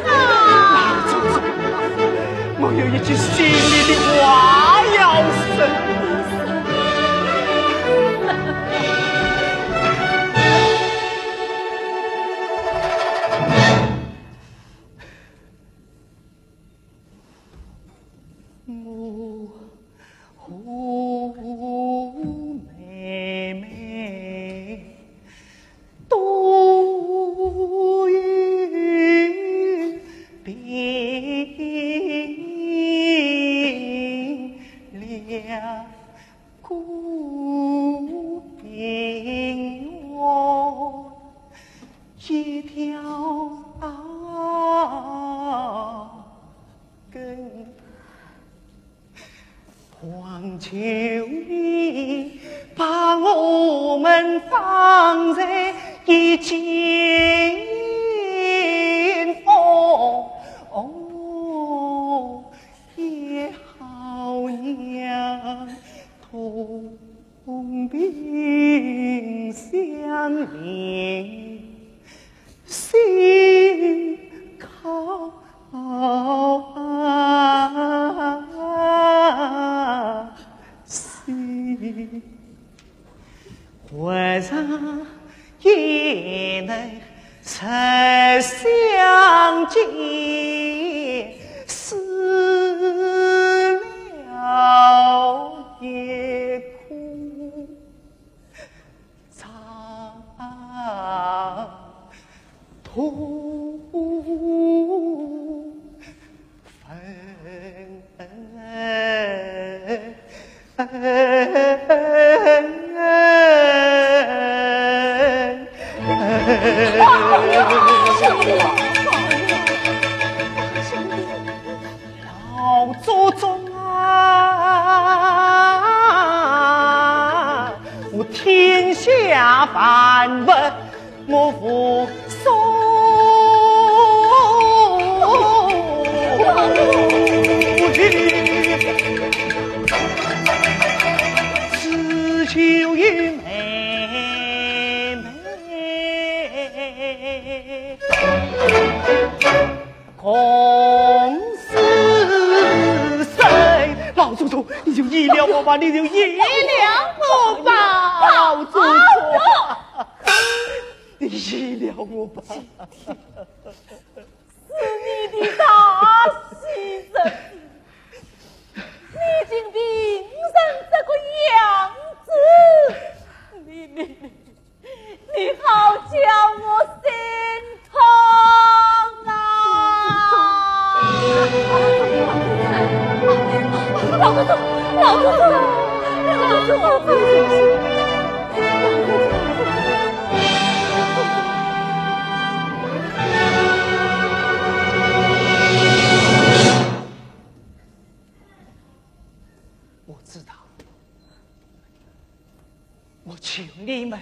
啊？我有一句心里的话要说。妹妹都已病了，孤病院一条根。黄秋里把我们放在一间也好娘同病相怜，心靠为啥也能曾相见，死了也哭，长途老祖宗啊，我天下万物我服从。只求与妹妹共死生。老祖宗，你就医疗我吧，你就医疗我吧，老祖宗，你医疗我吧。是你的大喜人，你竟病成这个样子，你好叫我心疼啊！老祖宗，我知道，我求你们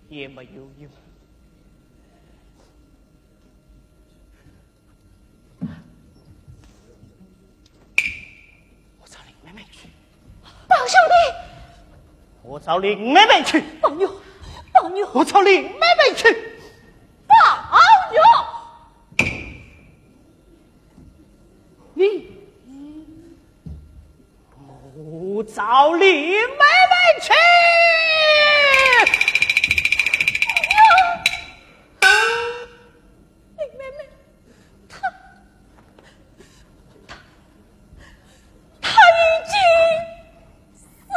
也没有用。我找林妹妹去，宝兄弟，我找林妹妹去，宝妞，我找林妹妹去，宝妞，你。我找林妹妹去。林妹妹，她已经死了。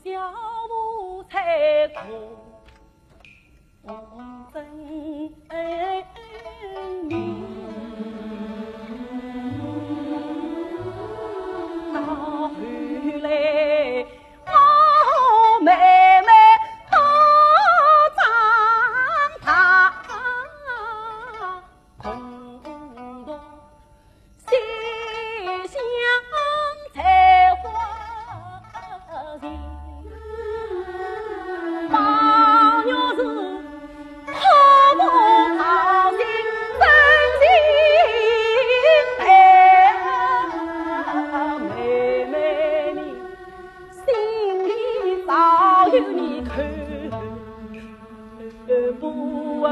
小无才过真命。到后来我妹妹都长大，共同心相才华情，望月是好梦好心真心待，妹妹你心里早有你看不厌。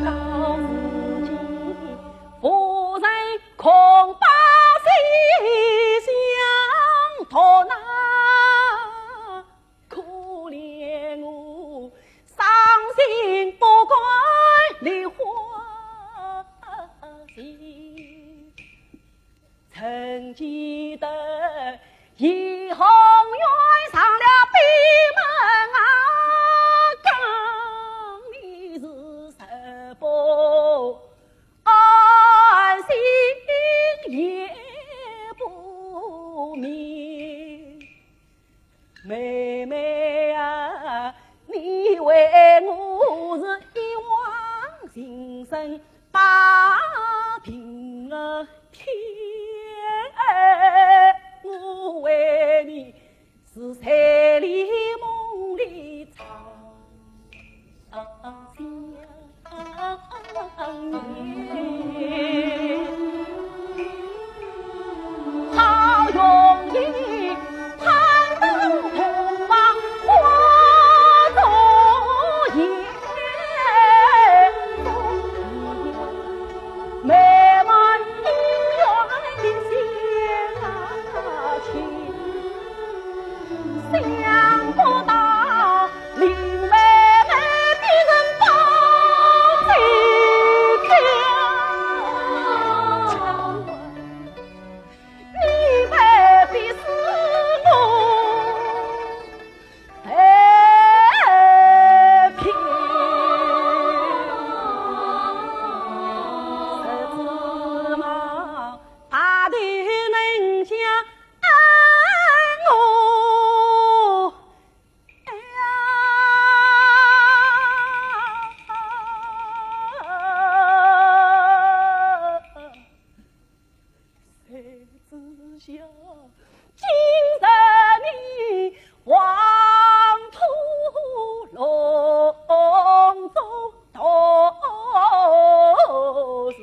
到如今夫人恐怕心相托那，可怜我伤心不该梨花心，曾记得一红院上了闭门啊，讲你是十不安心也不眠。妹妹啊，你为我是一往情深把平儿天，我为你是彩里梦里藏想念，好容易攀登红芒花中艳，每晚一月的相亲，想不到林妹妹比人高几天，你妹比是我太偏，十指毛大的能像爱我，哎呀，谁知晓今日你黄土隆中都是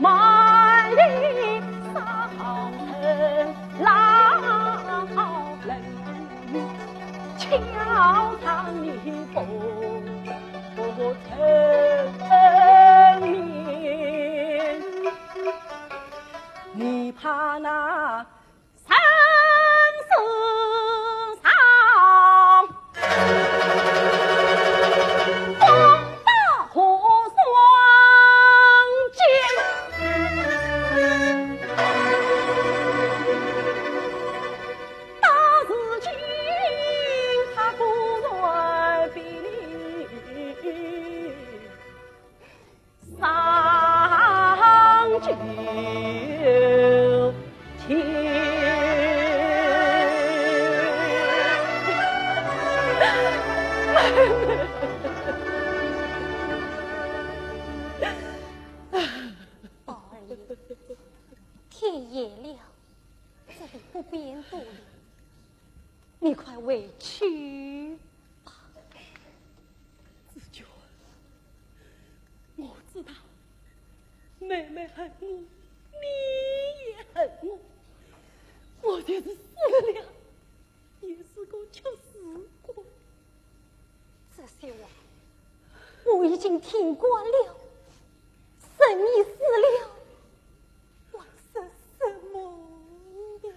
满里伤痕老人，桥上你不成面，你怕那生死上风大河双肩，大事情他不愿比你上九天。宝儿，天夜了，这里不便多礼，你快回去吧。子娟，我知道妹妹恨我，你也恨我，我就是死了，也是个吃死鬼。这些话我已经听惯了，神已死了，还说什么呢？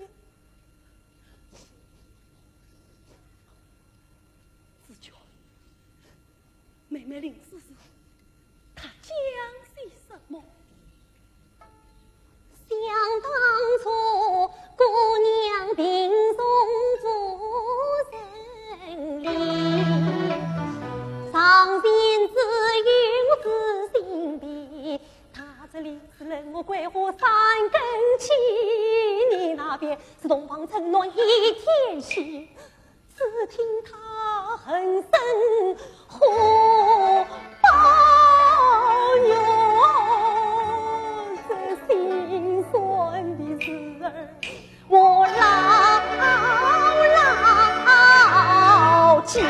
子娟，妹妹临死时，她讲些什么？想当初姑娘病重住人里，上天只有知心地，他这里是人我桂花三更起，你那边是东方城暖一天西，只听他恨声呼报哟，这心酸的事儿我牢记。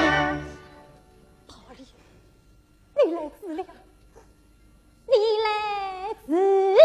宝莉，你来治疗，你来治疗。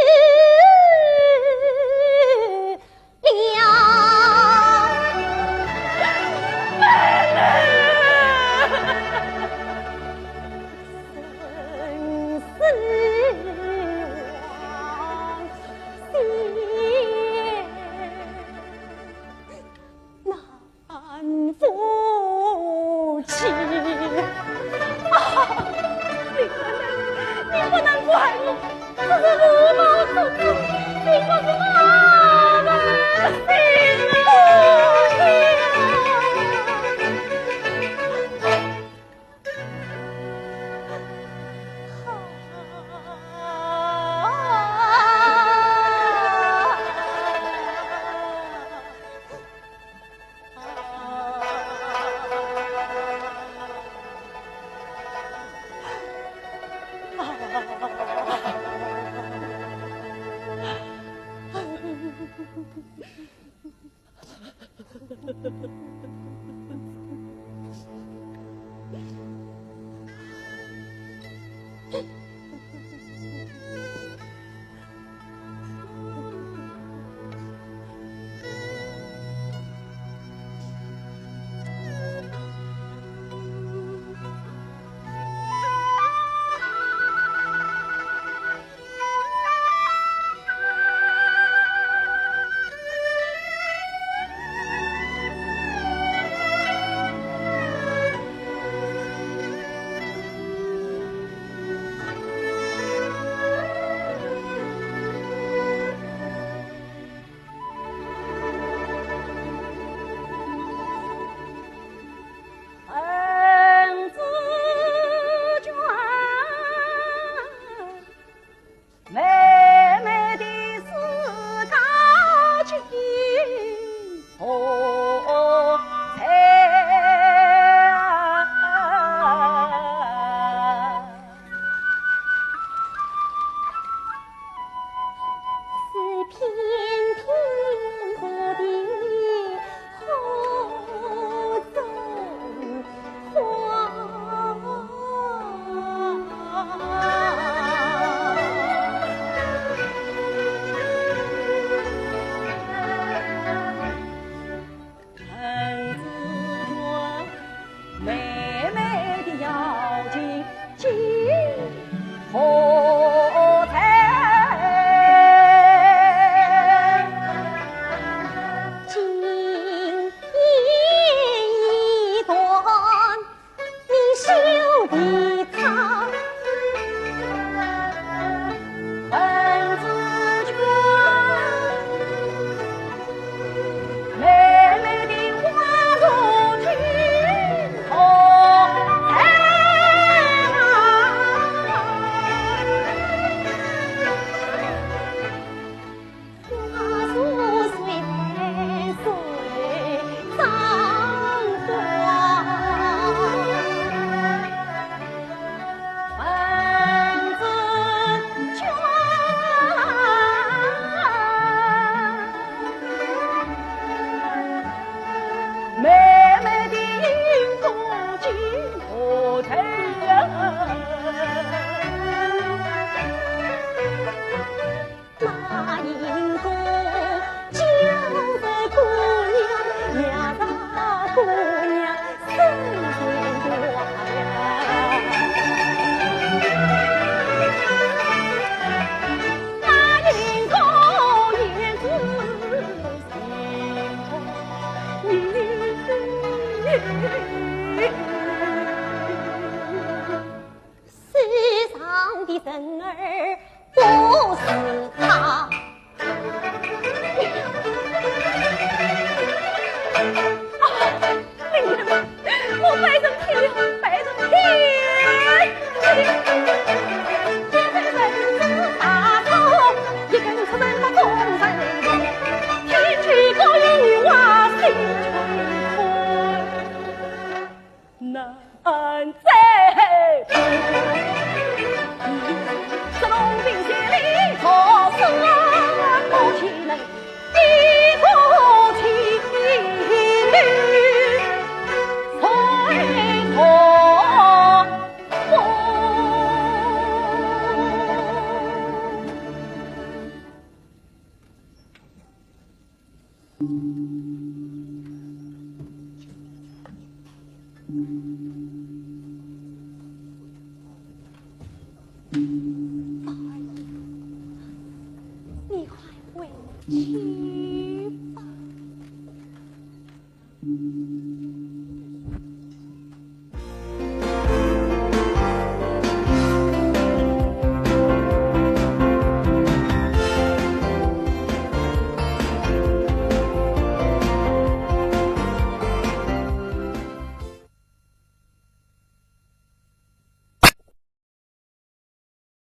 你快回去。